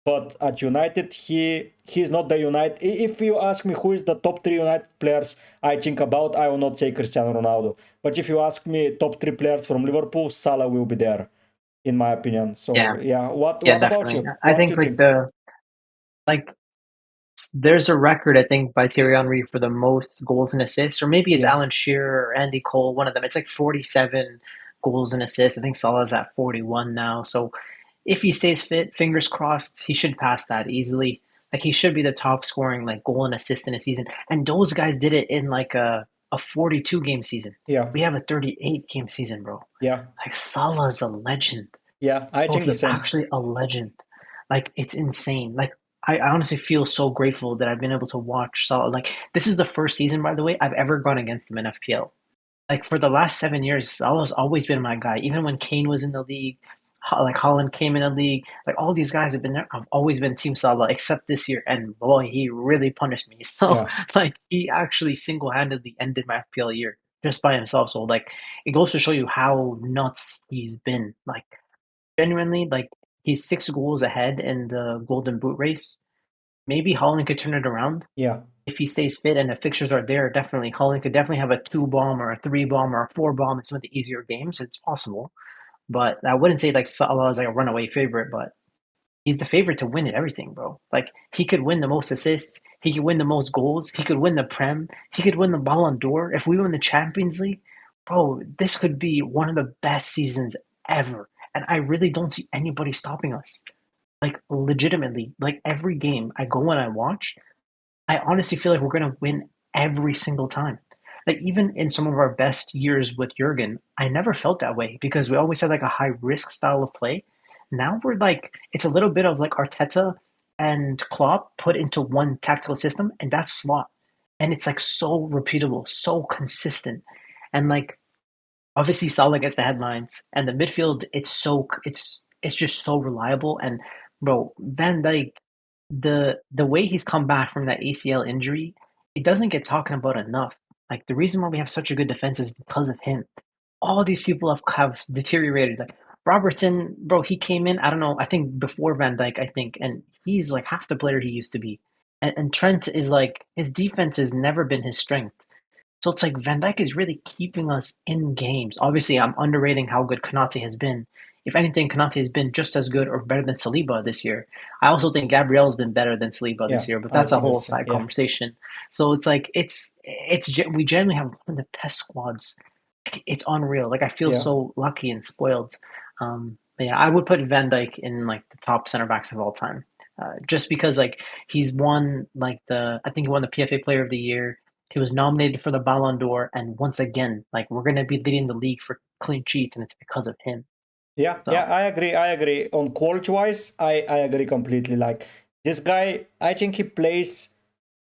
But at United, he's not the United. If you ask me who is the top 3 United players I think about, I will not say Cristiano Ronaldo. But if you ask me top 3 players from Liverpool, Salah will be there, in my opinion. So Yeah, yeah, yeah, what about definitely. you? I What do think you like think? like there's a record I think by Thierry Henry for the most goals and assists, or maybe it's Yes. Alan Shearer or Andy Cole, one of them. It's like 47 goals and assists. I think Salah's at 41 now. So if he stays fit, fingers crossed, he should pass that easily. Like he should be the top scoring like goal and assist in a season. And those guys did it in like a 42 game season. Yeah. We have a 38 game season, bro. Yeah. Like Salah's a legend. Yeah. I Bro, think the he's same. actually a legend. Like it's insane. Like I honestly feel so grateful that I've been able to watch Salah. Like this is the first season, by the way, I've ever gone against him in FPL. Like for the last 7 years, Salah's always been my guy. Even when Kane was in the league, like Holland came in the league, like all these guys have been there. I've always been Team Salah, except this year. And boy, he really punished me. So Yeah. like he actually single-handedly ended my FPL year just by himself. So like it goes to show you how nuts he's been. Like genuinely, like he's 6 goals ahead in the Golden Boot race. Maybe Holland could turn it around Yeah. if he stays fit and the fixtures are there. Definitely, Holland could definitely have a 2 bomb or a 3 bomb or a 4 bomb in some of the easier games. It's possible, but I wouldn't say like Salah is like a runaway favorite, but he's the favorite to win it everything, bro. Like he could win the most assists, he could win the most goals, he could win the Prem, he could win the Ballon d'Or. If we win the Champions League, bro, this could be one of the best seasons ever. And I really don't see anybody stopping us. Like legitimately, like every game I go and I watch, I honestly feel like we're gonna win every single time. Like even in some of our best years with Jurgen, I never felt that way because we always had like a high risk style of play. Now we're like it's a little bit of like Arteta and Klopp put into one tactical system, and that's slot. And it's like so repeatable, so consistent. And like obviously Salah gets the headlines, and the midfield it's just so reliable. And bro, Van Dijk, the way he's come back from that ACL injury, it doesn't get talking about enough. Like the reason why we have such a good defense is because of him. All these people have deteriorated. Like Robertson, bro, he came in, I don't know, I think before Van Dijk, I think, and he's like half the player he used to be. and Trent is like his defense has never been his strength. So it's like Van Dijk is really keeping us in games. Obviously, I'm underrating how good Konate has been. If anything, Konate has been just as good or better than Saliba this year. I also think Gabriel has been better than Saliba Yeah, this year, but I that's a think the whole same. side Yeah, conversation. So it's like we generally have one of the best squads. It's unreal. Like I feel yeah. so lucky and spoiled. But yeah, I would put Van Dijk in like the top center backs of all time, just because like he's won like I think he won the PFA Player of the Year. He was nominated for the Ballon d'Or, and once again, like we're gonna be leading the league for clean sheets, and it's because of him. Yeah, yeah, So I agree. I agree. On quality wise, I agree completely. Like this guy, I think he plays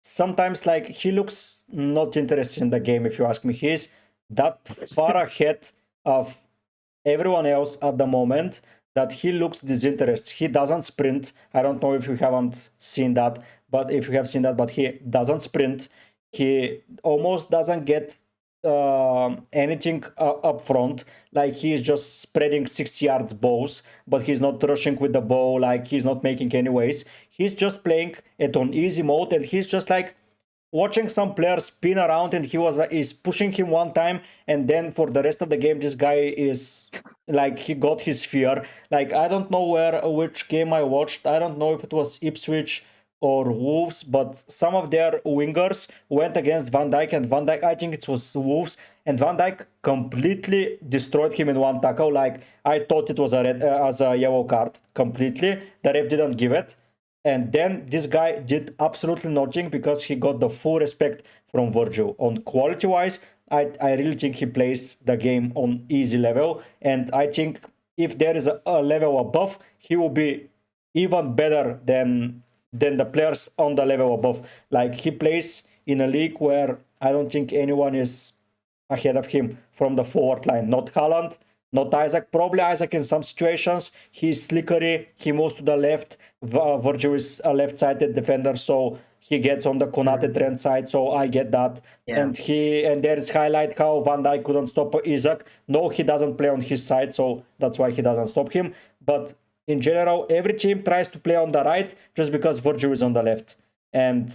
sometimes like he looks not interested in the game, if you ask me. He's that far ahead of everyone else at the moment that he looks disinterested. He doesn't sprint. I don't know if you haven't seen that, but if you have seen that, but he doesn't sprint. He almost doesn't get anything up front. Like he's just spreading 60 yards balls, but he's not rushing with the ball. Like he's not making any ways. He's just playing it on easy mode, and he's just like watching some players spin around, and he was is pushing him one time, and then for the rest of the game this guy is like he got his fear. Like I don't know which game I watched. I don't know if it was Ipswich or Wolves, but some of their wingers went against Van Dijk, and Van Dijk, I think it was Wolves, and Van Dijk completely destroyed him in one tackle. Like I thought it was a red as a yellow card completely. The ref didn't give it. And then this guy did absolutely nothing because he got the full respect from Virgil. On quality wise, I really think he plays the game on easy level. And I think if there is a level above, he will be even better than the players on the level above. Like he plays in a league where I don't think anyone is ahead of him from the forward line. Not Haaland, not Isaac. Probably Isaac in some situations. He's slickery. He moves to the left. Virgil is a left-sided defender, so he gets on the Konate mm, trend side. So I get that. yeah, And there is highlight how Van Dijk couldn't stop Isaac. No, he doesn't play on his side, so that's why he doesn't stop him. But in general, every team tries to play on the right just because Virgil is on the left, and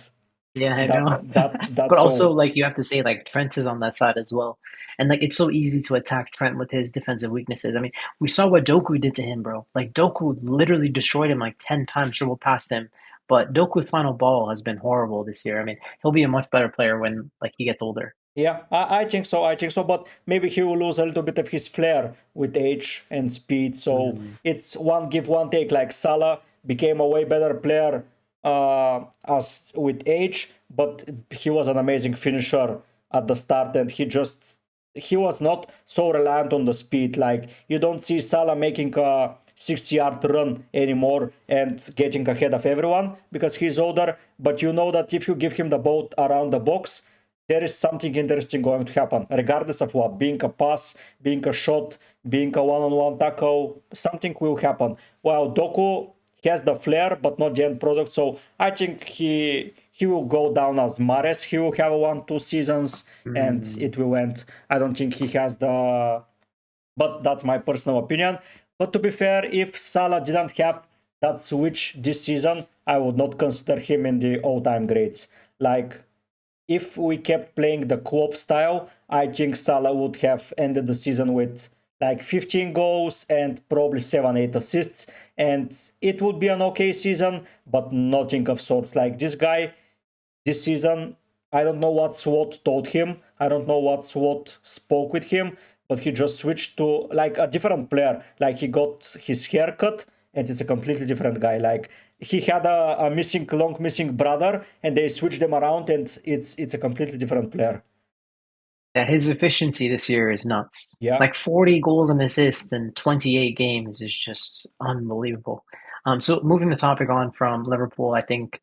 yeah, I that know. that But that's also, so. like you have to say, like Trent is on that side as well, and like it's so easy to attack Trent with his defensive weaknesses. I mean, we saw what Doku did to him, bro. Like Doku literally destroyed him like 10 times, dribbled past him. But Doku's final ball has been horrible this year. I mean, he'll be a much better player when like he gets older. Yeah, I think so. I think so. But maybe he will lose a little bit of his flair with age and speed. So Mm. it's one give, one take. Like Salah became a way better player as with age, but he was an amazing finisher at the start, and he was not so reliant on the speed. Like you don't see Salah making a 60-yard run anymore and getting ahead of everyone because he's older. But you know that if you give him the ball around the box, there is something interesting going to happen, regardless of what, being a pass, being a shot, being a one-on-one tackle, something will happen. Well, Doku has the flair, but not the end product, so I think he will go down as Mares. He will have 1-2 seasons, and Mm. it will end. I don't think he has the, but that's my personal opinion. But to be fair, if Salah didn't have that switch this season, I would not consider him in the all-time greats. Like if we kept playing the Klopp style, I think Salah would have ended the season with like 15 goals and probably 7-8 assists, and it would be an okay season, but nothing of sorts. Like this guy this season, I don't know what SWAT told him. I don't know what SWAT spoke with him, but he just switched to like a different player. Like he got his haircut, and it's a completely different guy. Like he had a missing brother, and they switched them around, and it's a completely different player. Yeah, his efficiency this year is nuts. Yeah, Like 40 goals and assists in 28 games is just unbelievable. So moving the topic on from Liverpool, I think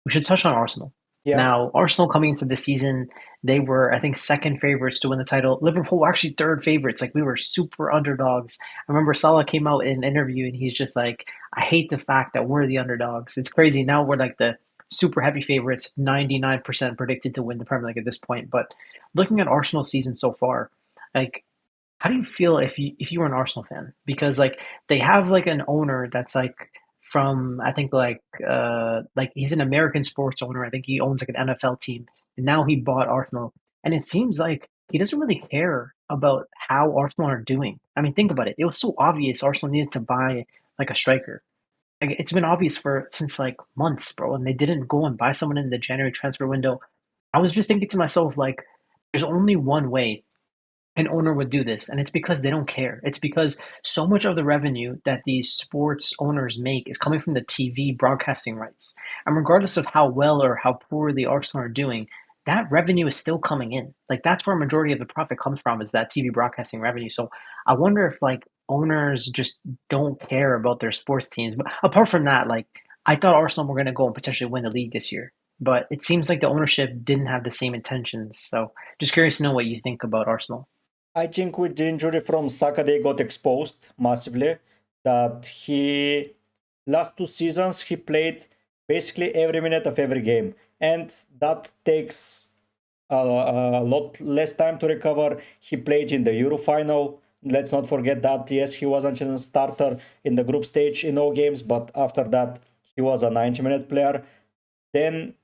we should touch on Arsenal. yeah, Now, Arsenal coming into the season, they were, I think, second favorites to win the title. Liverpool were actually third favorites. Like we were super underdogs. I remember Salah came out in an interview and he's just like, I hate the fact that we're the underdogs. It's crazy. Now we're like the super heavy favorites, 99% predicted to win the Premier League at this point. But looking at Arsenal season so far, like how do you feel if you were an Arsenal fan? Because like they have like an owner that's like from I think like he's an American sports owner. I think he owns like an NFL team, and now he bought Arsenal. And it seems like he doesn't really care about how Arsenal are doing. I mean, think about it. It was so obvious Arsenal needed to buy like a striker. Like it's been obvious for since like months, bro, and they didn't go and buy someone in the January transfer window. I was just thinking to myself, like, there's only one way an owner would do this, and it's because they don't care. It's because so much of the revenue that these sports owners make is coming from the TV broadcasting rights. And regardless of how well or how poorly Arsenal are doing, that revenue is still coming in. Like that's where a majority of the profit comes from is that TV broadcasting revenue. So I wonder if like owners just don't care about their sports teams. But apart from that, like I thought Arsenal were going to go and potentially win the league this year. But it seems like the ownership didn't have the same intentions. So just curious to know what you think about Arsenal. I think with the injury from Saka, they got exposed massively. That he last 2 seasons he played basically every minute of every game, and that takes a lot less time to recover. He played in the Euro final. Let's not forget that. Yes, he wasn't a starter in the group stage in all games, but after that he was a 90-minute player. Then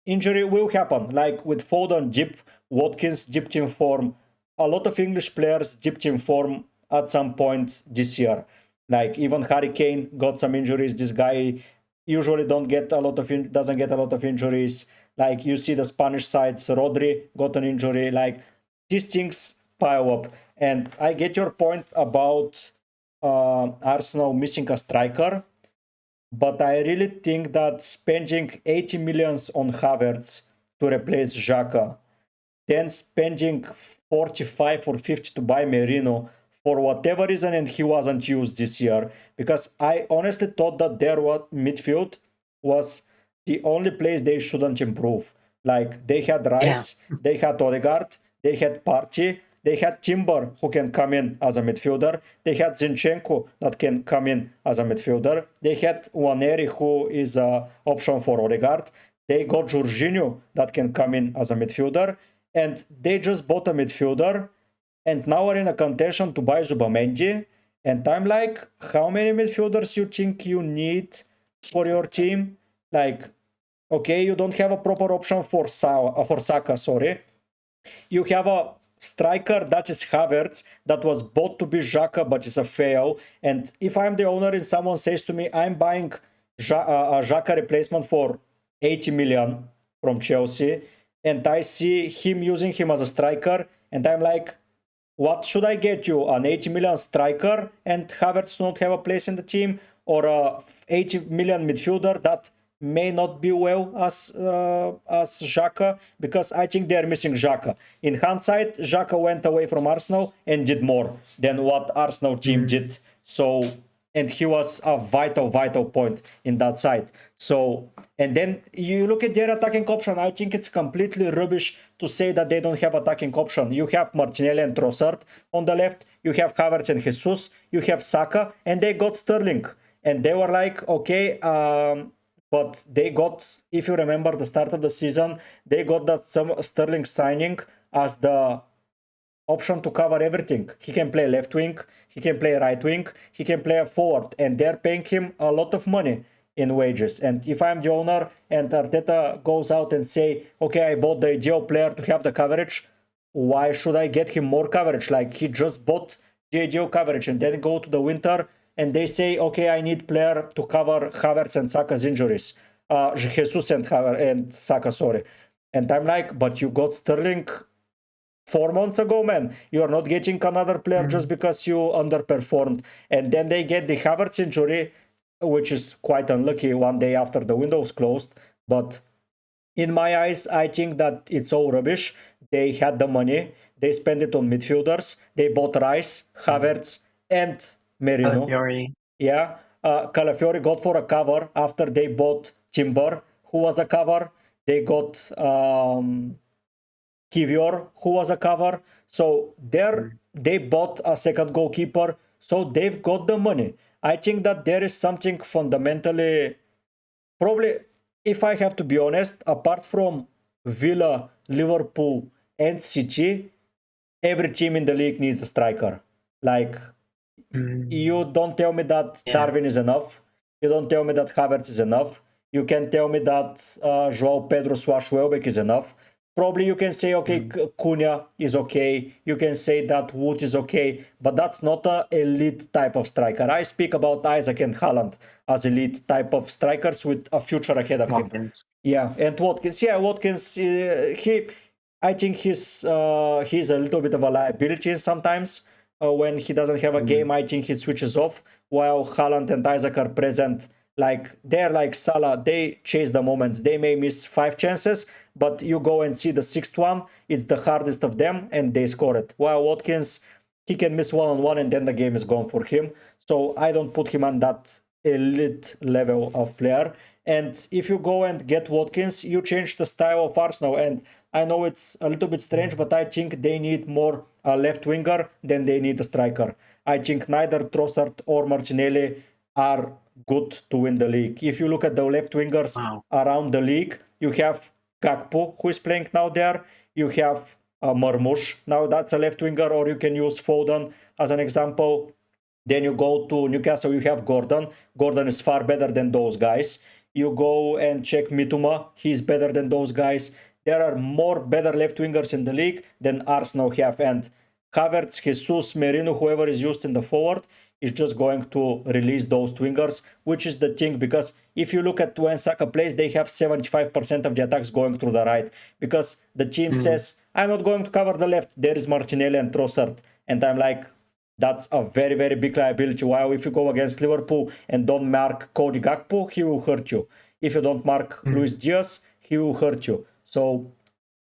injury will happen. Like with Foden, Watkins dipped in form. A lot of English players dipped in form at some point this year. Like even Harry Kane got some injuries. This guy usually doesn't get a lot of injuries. Like you see the Spanish sides, Rodri got an injury. Like these things pile up. And I get your point about Arsenal missing a striker, but I really think that spending 80 millions on Havertz to replace Xhaka, then spending 45 or 50 to buy Merino for whatever reason, and he wasn't used this year, because I honestly thought that their midfield was the only place they shouldn't improve. Like they had Yeah. Rice, they had Odegaard, they had Partey, they had Timber who can come in as a midfielder, they had Zinchenko that can come in as a midfielder, they had Waneri who is an option for Odegaard, they got Jorginho that can come in as a midfielder, and they just bought a midfielder and now are in a contention to buy Zubamendi. And I'm like, how many midfielders you think you need for your team? Like, okay, you don't have a proper option for Saka, sorry. You have a striker that is Havertz that was bought to be Xhaka, but is a fail. And if I'm the owner and someone says to me, I'm buying a Xhaka replacement for 80 million from Chelsea, and I see him using him as a striker, and I'm like, what should I get you? An 80 million striker and Havertz not have a place in the team, or a 80 million midfielder that may not be well as Xhaka, because I think they're missing Xhaka. In hindsight, Xhaka went away from Arsenal and did more than what Arsenal team did. So, and he was a vital point in that side. So, and then you look at their attacking option. I think it's completely rubbish to say that they don't have attacking option. You have Martinelli and Trossard on the left. You have Havertz and Jesus. You have Saka, and they got Sterling. And they were like, okay, but they got, if you remember the start of the season, they got that some Sterling signing as the option to cover everything. He can play left wing, he can play right wing, he can play a forward, and they're paying him a lot of money in wages. And if I'm the owner and Arteta goes out and say, okay, I bought the ideal player to have the coverage, why should I get him more coverage? Like he just bought the ideal coverage, and then go to the winter and they say, okay, I need player to cover Havertz and Saka's injuries. Jesus and Saka, sorry. And I'm like, but you got Sterling 4 months ago, man. You are not getting another player just because you underperformed. And then they get the Havertz injury, which is quite unlucky, one day after the window's closed. But in my eyes, I think that it's all rubbish. They had the money. They spent it on midfielders. They bought Rice, Havertz, and Merino. Fury. Yeah. Calafiori got for a cover after they bought Timber, who was a cover. They got Kivior, who was a cover. So they bought a second goalkeeper. So they've got the money. I think that there is something fundamentally, probably, if I have to be honest, apart from Villa, Liverpool, and City, every team in the league needs a striker. Like, you don't tell me that Yeah. Darwin is enough. You don't tell me that Havertz is enough. You can tell me that João Pedro Welbeck is enough. Probably you can say, okay, Cunha is okay. You can say that Wood is okay, but that's not an elite type of striker. I speak about Isaac and Haaland as elite type of strikers with a future ahead of him. Watkins. Yeah, and Watkins. Yeah, Watkins. I think he's a little bit of a liability sometimes. When he doesn't have a game, I think he switches off. While Haaland and Isaac are present, like they're like Salah, they chase the moments. They may miss 5 chances, but you go and see the 6th one. It's the hardest of them, and they score it. While Watkins, he can miss 1-on-1, and then the game is gone for him. So I don't put him on that elite level of player. And if you go and get Watkins, you change the style of Arsenal. And I know it's a little bit strange, but I think they need more left winger than they need a striker. I think neither Trossard or Martinelli are good to win the league. If you look at the left wingers around the league, you have Gakpo, who is playing now there. You have Marmoush, now that's a left winger, or you can use Foden as an example. Then you go to Newcastle, you have Gordon. Gordon is far better than those guys. You go and check Mitoma, he's better than those guys. There are more better left wingers in the league than Arsenal have. And Havertz, Jesus, Merino, whoever is used in the forward, is just going to release those wingers, which is the thing. Because if you look at when Saka plays, they have 75% of the attacks going through the right. Because the team says, I'm not going to cover the left. There is Martinelli and Trossard. And I'm like, that's a very, very big liability. While if you go against Liverpool and don't mark Cody Gakpo, he will hurt you. If you don't mark Luis Diaz, he will hurt you. So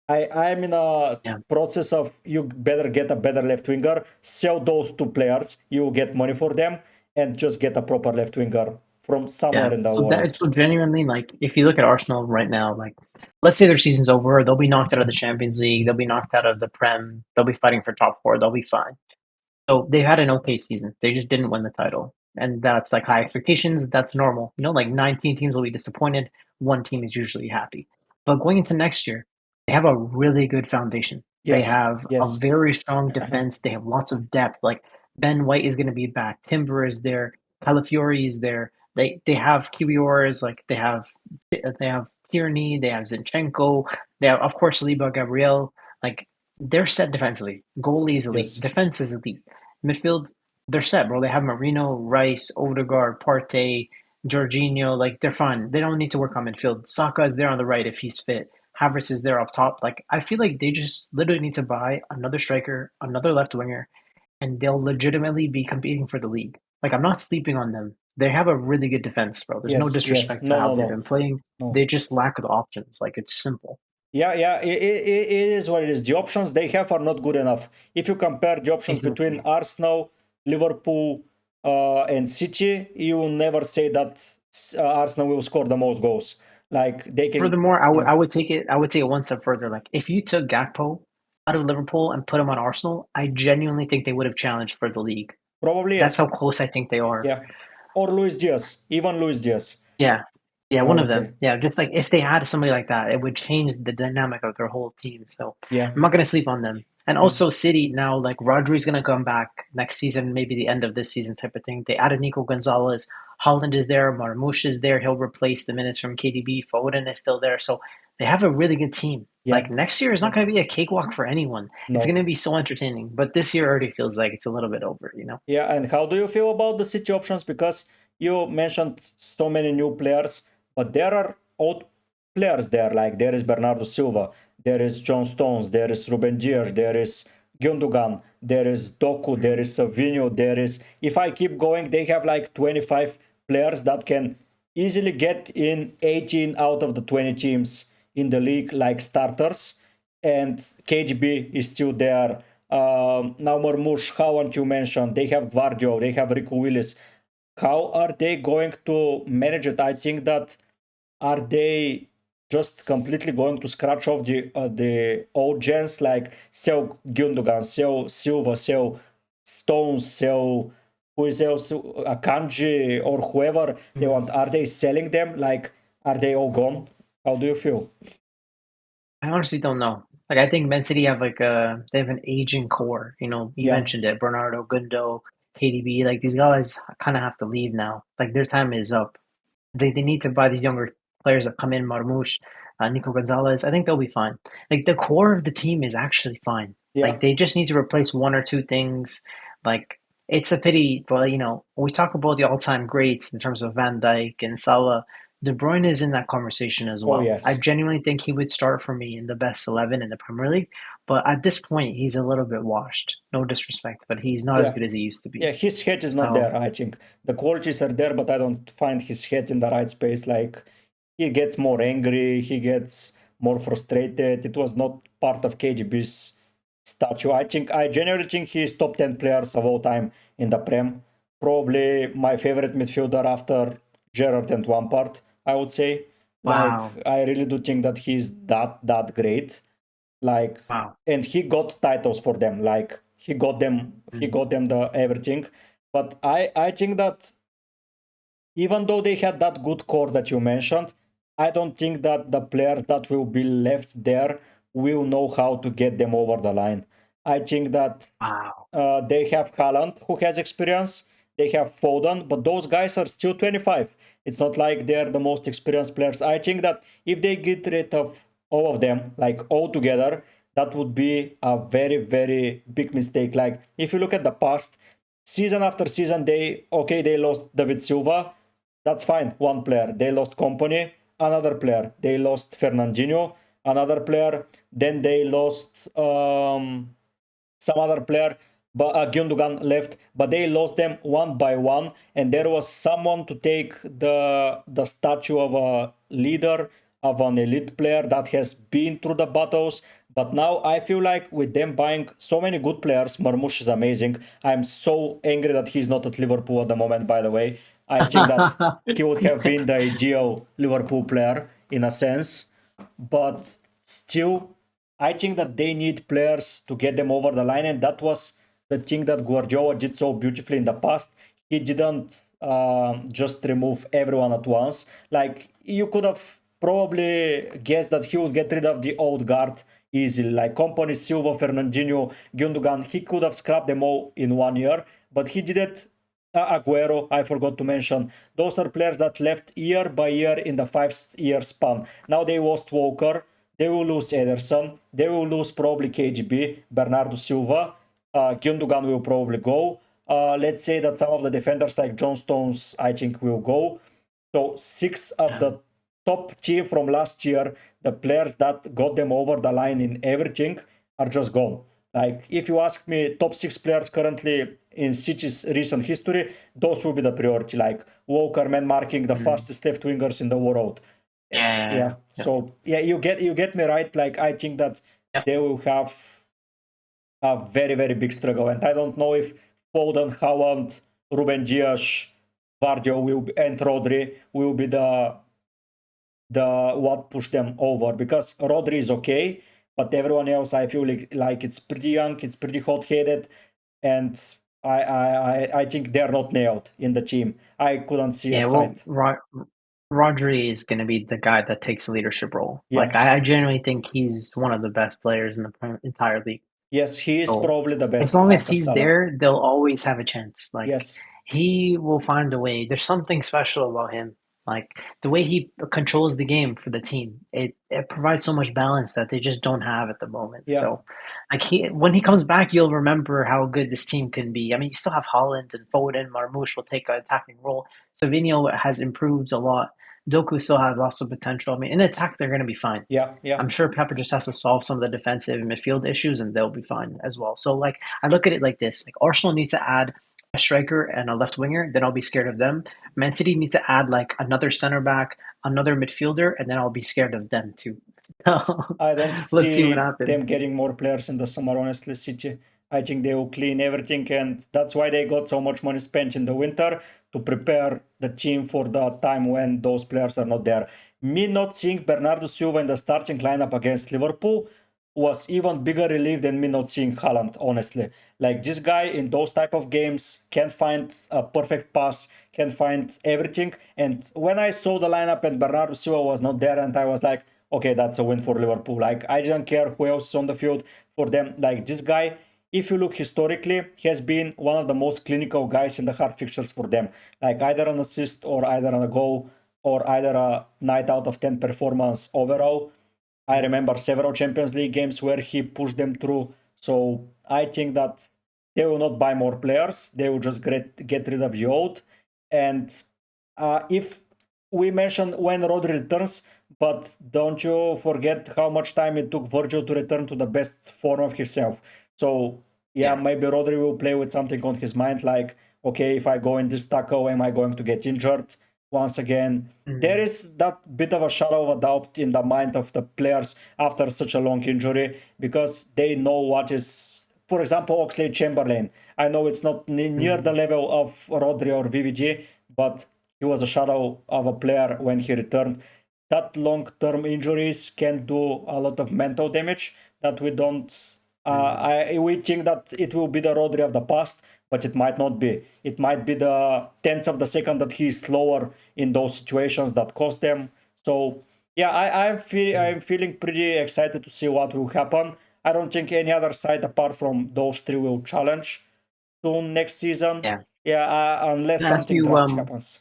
I'm in a process of you better get a better left winger, sell those 2 players, you will get money for them, and just get a proper left winger from somewhere in the world. So genuinely, like, if you look at Arsenal right now, like, let's say their season's over, they'll be knocked out of the Champions League, they'll be knocked out of the Prem, they'll be fighting for top 4, they'll be fine. So they had an okay season. They just didn't win the title. And that's like high expectations. That's normal. You know, like 19 teams will be disappointed. 1 team is usually happy. But going into next year, they have a really good foundation. They have a very strong defense. They have lots of depth. Like Ben White is going to be back. Timber is there. Calafiori is there. They have Kiwior, like they have Tierney. They have Zinchenko. They have, of course, Saliba, Gabriel. Like, they're set defensively. Goalie is elite. Defense is elite. Midfield, they're set, bro. They have Marino, Rice, Odegaard, Partey, Jorginho. Like, they're fine. They don't need to work on midfield. Saka is there on the right if he's fit. Havertz is there up top. Like, I feel like they just literally need to buy another striker, another left winger, and they'll legitimately be competing for the league. Like, I'm not sleeping on them. They have a really good defense, bro. There's no disrespect to how they've been playing. They just lack the options. Like, it's simple. Yeah, it is what it is. The options they have are not good enough. If you compare the options between Arsenal, Liverpool, and City, you will never say that Arsenal will score the most goals. Like, they can. Furthermore, I would take it 1 step further. Like, if you took Gakpo out of Liverpool and put him on Arsenal, I genuinely think they would have challenged for the league. Probably That's how close I think they are. Yeah, or Luis Diaz, even Luis Diaz. Yeah, one of them. Yeah, just like if they had somebody like that, it would change the dynamic of their whole team. So I'm not going to sleep on them. And also City now, like Rodri's going to come back next season, maybe the end of this season type of thing. They added Nico Gonzalez. Holland is there. Marmoush is there. He'll replace the minutes from KDB. Foden is still there. So they have a really good team. Like, next year is not going to be a cakewalk for anyone. It's going to be so entertaining. But this year already feels like it's a little bit over, you know? Yeah, and how do you feel about the City options? Because you mentioned so many new players, but there are old players there. Like, there is Bernardo Silva, there is John Stones, there is Ruben Dias, there is Gundogan, there is Doku, there is Savinho, there is... If I keep going, they have like 25 players that can easily get in 18 out of the 20 teams in the league, like starters. And KGB is still there. Now Marmoush, Haaland you mentioned, they have Gvardio, they have Rico Willis. How are they going to manage it? I think that are they just completely going to scratch off the old gens, like sell Gundogan, sell Silva, sell Stones, sell who is else, Kanji or whoever they want? Are they selling them? Like, are they all gone? How do you feel? I honestly don't know. Like, I think Man City have they have an aging core. You know, you mentioned it, Bernardo, Gundo, KDB. Like, these guys kind of have to leave now. Like, their time is up. They need to buy the younger players that come in, Marmoush, Nico Gonzalez. I think they'll be fine. Like the core of the team is actually fine. Yeah. Like they just need to replace one or two things. Like it's a pity, but when we talk about the all-time greats in terms of Van Dijk and Salah, De Bruyne is in that conversation as Oh, well. I yes. genuinely think he would start for me in the best 11 in the Premier League, but at this point, he's a little bit washed. No disrespect, but he's not as Yeah. good as he used to Yeah, be. his head is not So, there, I think. The qualities are there, but I don't find his head in the right space. Like, he gets more angry, he gets more frustrated. It was not part of KGB's statue. I genuinely think he's top 10 players of all time in the Prem. Probably my favorite midfielder after Gerrard and Lampard, I would say. Like, wow, I really do think that he's that great. Like, wow. and he got titles for them. Like, he Mhm. got them the everything. But I think that even though they had that good core that you mentioned, I don't think that the players that will be left there will know how to get them over the line. I think that Wow. they have Haaland, who has experience. They have Foden, but those guys are still 25. It's not like they're the most experienced players. I think that if they get rid of all of them, like all together, that would be a very, very big mistake. Like if you look at the past, season after season, they lost David Silva. That's fine. One player. They lost Company, another player. They lost Fernandinho, another player. Then they lost some other player, but Gundogan left, but they lost them one by one, and there was someone to take the statue of a leader, of an elite player that has been through the battles. But now I feel like with them buying so many good players, Marmoush is amazing. I'm so angry that he's not at Liverpool at the moment, by the way. I think that he would have been the ideal Liverpool player in a sense, but still I think that they need players to get them over the line, and that was the thing that Guardiola did so beautifully in the past. He didn't just remove everyone at once. Like you could have probably guessed that he would get rid of the old guard easily, like Company, Silva, Fernandinho, Gundogan. He could have scrapped them all in 1 year, but he did it. Aguero, I forgot to mention. Those are players that left year by year in the 5 year span. Now they lost Walker, they will lose Ederson, they will lose probably KGB, Bernardo Silva, Gundogan will probably go. Let's say that some of the defenders like John Stones, I think, will go. So 6 of Yeah. the top team from last year, the players that got them over the line in everything, are just gone. Like if you ask me, top 6 players currently in City's recent history, those will be the priority. Like Walker, man marking the Mm. fastest left wingers in the world. Yeah. Yeah. So yeah, you get me right. Like I think that Yep. they will have a very, very big struggle. And I don't know if Foden, Haaland, Ruben Dias, Vardio and Rodri will be the what push them over, because Rodri is okay, but everyone else I feel like it's pretty young, it's pretty hot headed, and I think they're not nailed in the team. I couldn't see a Yeah. Well, side. Rodri is going to be the guy that takes the leadership role. Like Yeah. I genuinely think he's one of the best players in the entire league. Yes, he is So probably the as best long as after he's Salah. there, they'll always have a chance. Like Yes. he will find a way. There's something special about him. Like the way he controls the game for the team, it provides so much balance that they just don't have at the moment. Yeah. So, like when he comes back, you'll remember how good this team can be. I mean, you still have Holland and Foden. Marmoush will take an attacking role. Savinho has improved a lot. Doku still has lots of potential. I mean, in attack, they're going to be fine. Yeah. Yeah. I'm sure Pepper just has to solve some of the defensive and midfield issues, and they'll be fine as well. So, like, I look at it like this: like Arsenal needs to add a striker and a left winger, then I'll be scared of them. Man City needs to add like another center back, another midfielder, and then I'll be scared of them too. I don't Let's see what see them happens. getting more players in the summer, honestly, City. I think they will clean everything, and that's why they got so much money spent in the winter to prepare the team for the time when those players are not there. Me not seeing Bernardo Silva in the starting lineup against Liverpool was even bigger relief than me not seeing Haaland, honestly. Like this guy in those type of games can find a perfect pass, can find everything. And when I saw the lineup and Bernardo Silva was not there, and I was like, okay, that's a win for Liverpool. Like I didn't care who else is on the field for them. Like this guy, if you look historically, he has been one of the most clinical guys in the hard fixtures for them. Like either an assist or either on a goal. or either a 9 out of 10 performance overall. I remember several Champions League games where he pushed them through. So I think that they will not buy more players. They will just get rid of the old. And if we mentioned when Rodri returns, but don't you forget how much time it took Virgil to return to the best form of himself. So yeah, maybe Rodri will play with something on his mind, like, okay, if I go in this tackle, am I going to get injured once again? There is that bit of a shadow of a doubt in the mind of the players after such a long injury, because they know what is, for example, Oxlade-Chamberlain. I know it's not near the level of Rodri or VVG, but he was a shadow of a player when he returned. That long-term injuries can do a lot of mental damage that we don't. We think that it will be the Rodri of the past, but it might not be. It might be the tenths of the second that he's slower in those situations that cost them. So yeah, I'm feeling pretty excited to see what will happen. I don't think any other side apart from those three will challenge soon next season. Yeah, unless something drastic happens.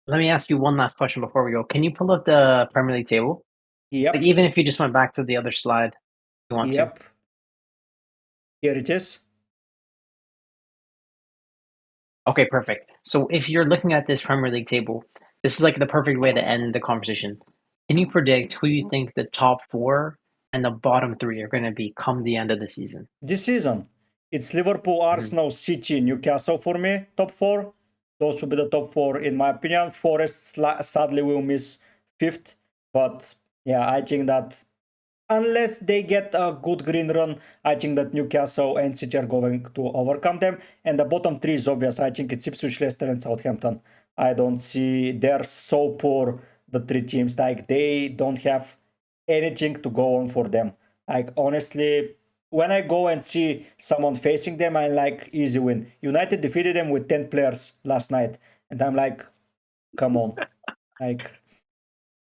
Let me ask you one last question before we go. Can you pull up the Premier League table? Yep. Like, even if you just went back to the other slide, you want to. Yep. Here it is. Okay, perfect. So if you're looking at this Premier League table, this is like the perfect way to end the conversation. Can you predict who you think the top 4 and the bottom 3 are going to be come the end of the season? This season, it's Liverpool, Arsenal, City, Newcastle for me, top 4. Those will be the top 4 in my opinion. Forest sadly will miss 5th, but yeah, I think that unless they get a good green run, I think that Newcastle and City are going to overcome them. And the bottom 3 is obvious. I think it's Ipswich, Leicester, and Southampton. I don't see, they're so poor, the 3 teams. Like, they don't have anything to go on for them. Like, honestly, when I go and see someone facing them, I'm like, easy win. United defeated them with 10 players last night. And I'm like, come on. Like,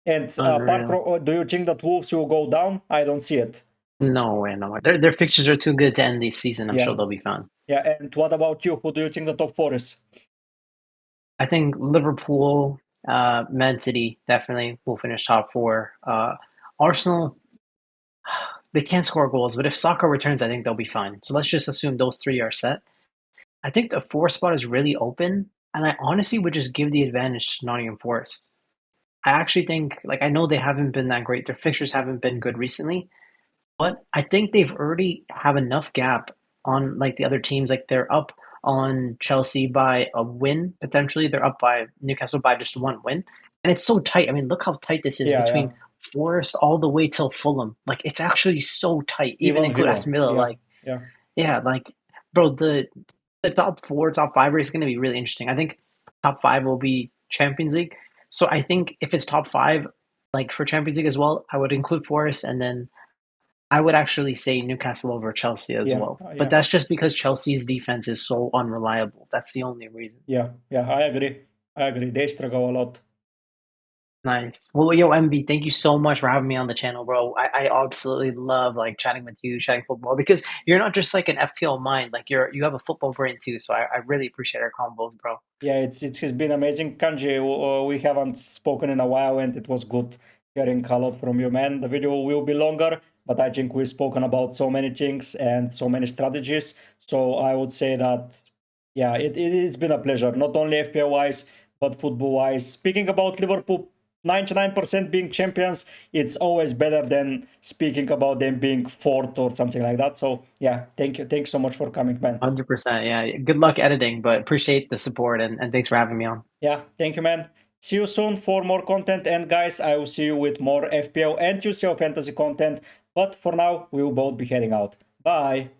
and apart from, do you think that Wolves will go down? I don't see it. No way, no way. Their fixtures are too good to end the season. I'm sure they'll be fine. Yeah, and what about you? Who do you think the top 4 is? I think Liverpool, Man City definitely will finish top 4. Arsenal, they can't score goals, but if Saka returns, I think they'll be fine. So let's just assume those 3 are set. I think the 4th spot is really open, and I honestly would just give the advantage to Nottingham Forest. I actually think, like, I know they haven't been that great. Their fixtures haven't been good recently, but I think they've already have enough gap on like the other teams. Like, they're up on Chelsea by a win potentially. They're up by Newcastle by just 1 win, and it's so tight. I mean, look how tight this is between Forest all the way till Fulham. Like, it's actually so tight, even including Aston Villa. Like, bro, the top 4, top 5 race is going to be really interesting. I think top 5 will be Champions League. So I think if it's top 5, like for Champions League as well, I would include Forest, and then I would actually say Newcastle over Chelsea as well. But that's just because Chelsea's defense is so unreliable. That's the only reason. Yeah, I agree. They struggle a lot. Nice. Well, yo, MB, thank you so much for having me on the channel, bro. I absolutely love like chatting with you, chatting football, because you're not just like an FPL mind, like you have a football brain too. So I really appreciate our combos, bro. Yeah, it has been amazing. Kanji, we haven't spoken in a while, and it was good hearing a lot from you, man. The video will be longer, but I think we've spoken about so many things and so many strategies. So I would say that, yeah, it's been a pleasure, not only FPL wise, but football wise. Speaking about Liverpool 99% being champions, it's always better than speaking about them being fourth or something like that. So yeah, thank you. Thanks so much for coming, man. 100%. Yeah. Good luck editing, but appreciate the support and thanks for having me on. Yeah, thank you, man. See you soon for more content. And guys, I will see you with more FPL and UCL fantasy content. But for now, we will both be heading out. Bye.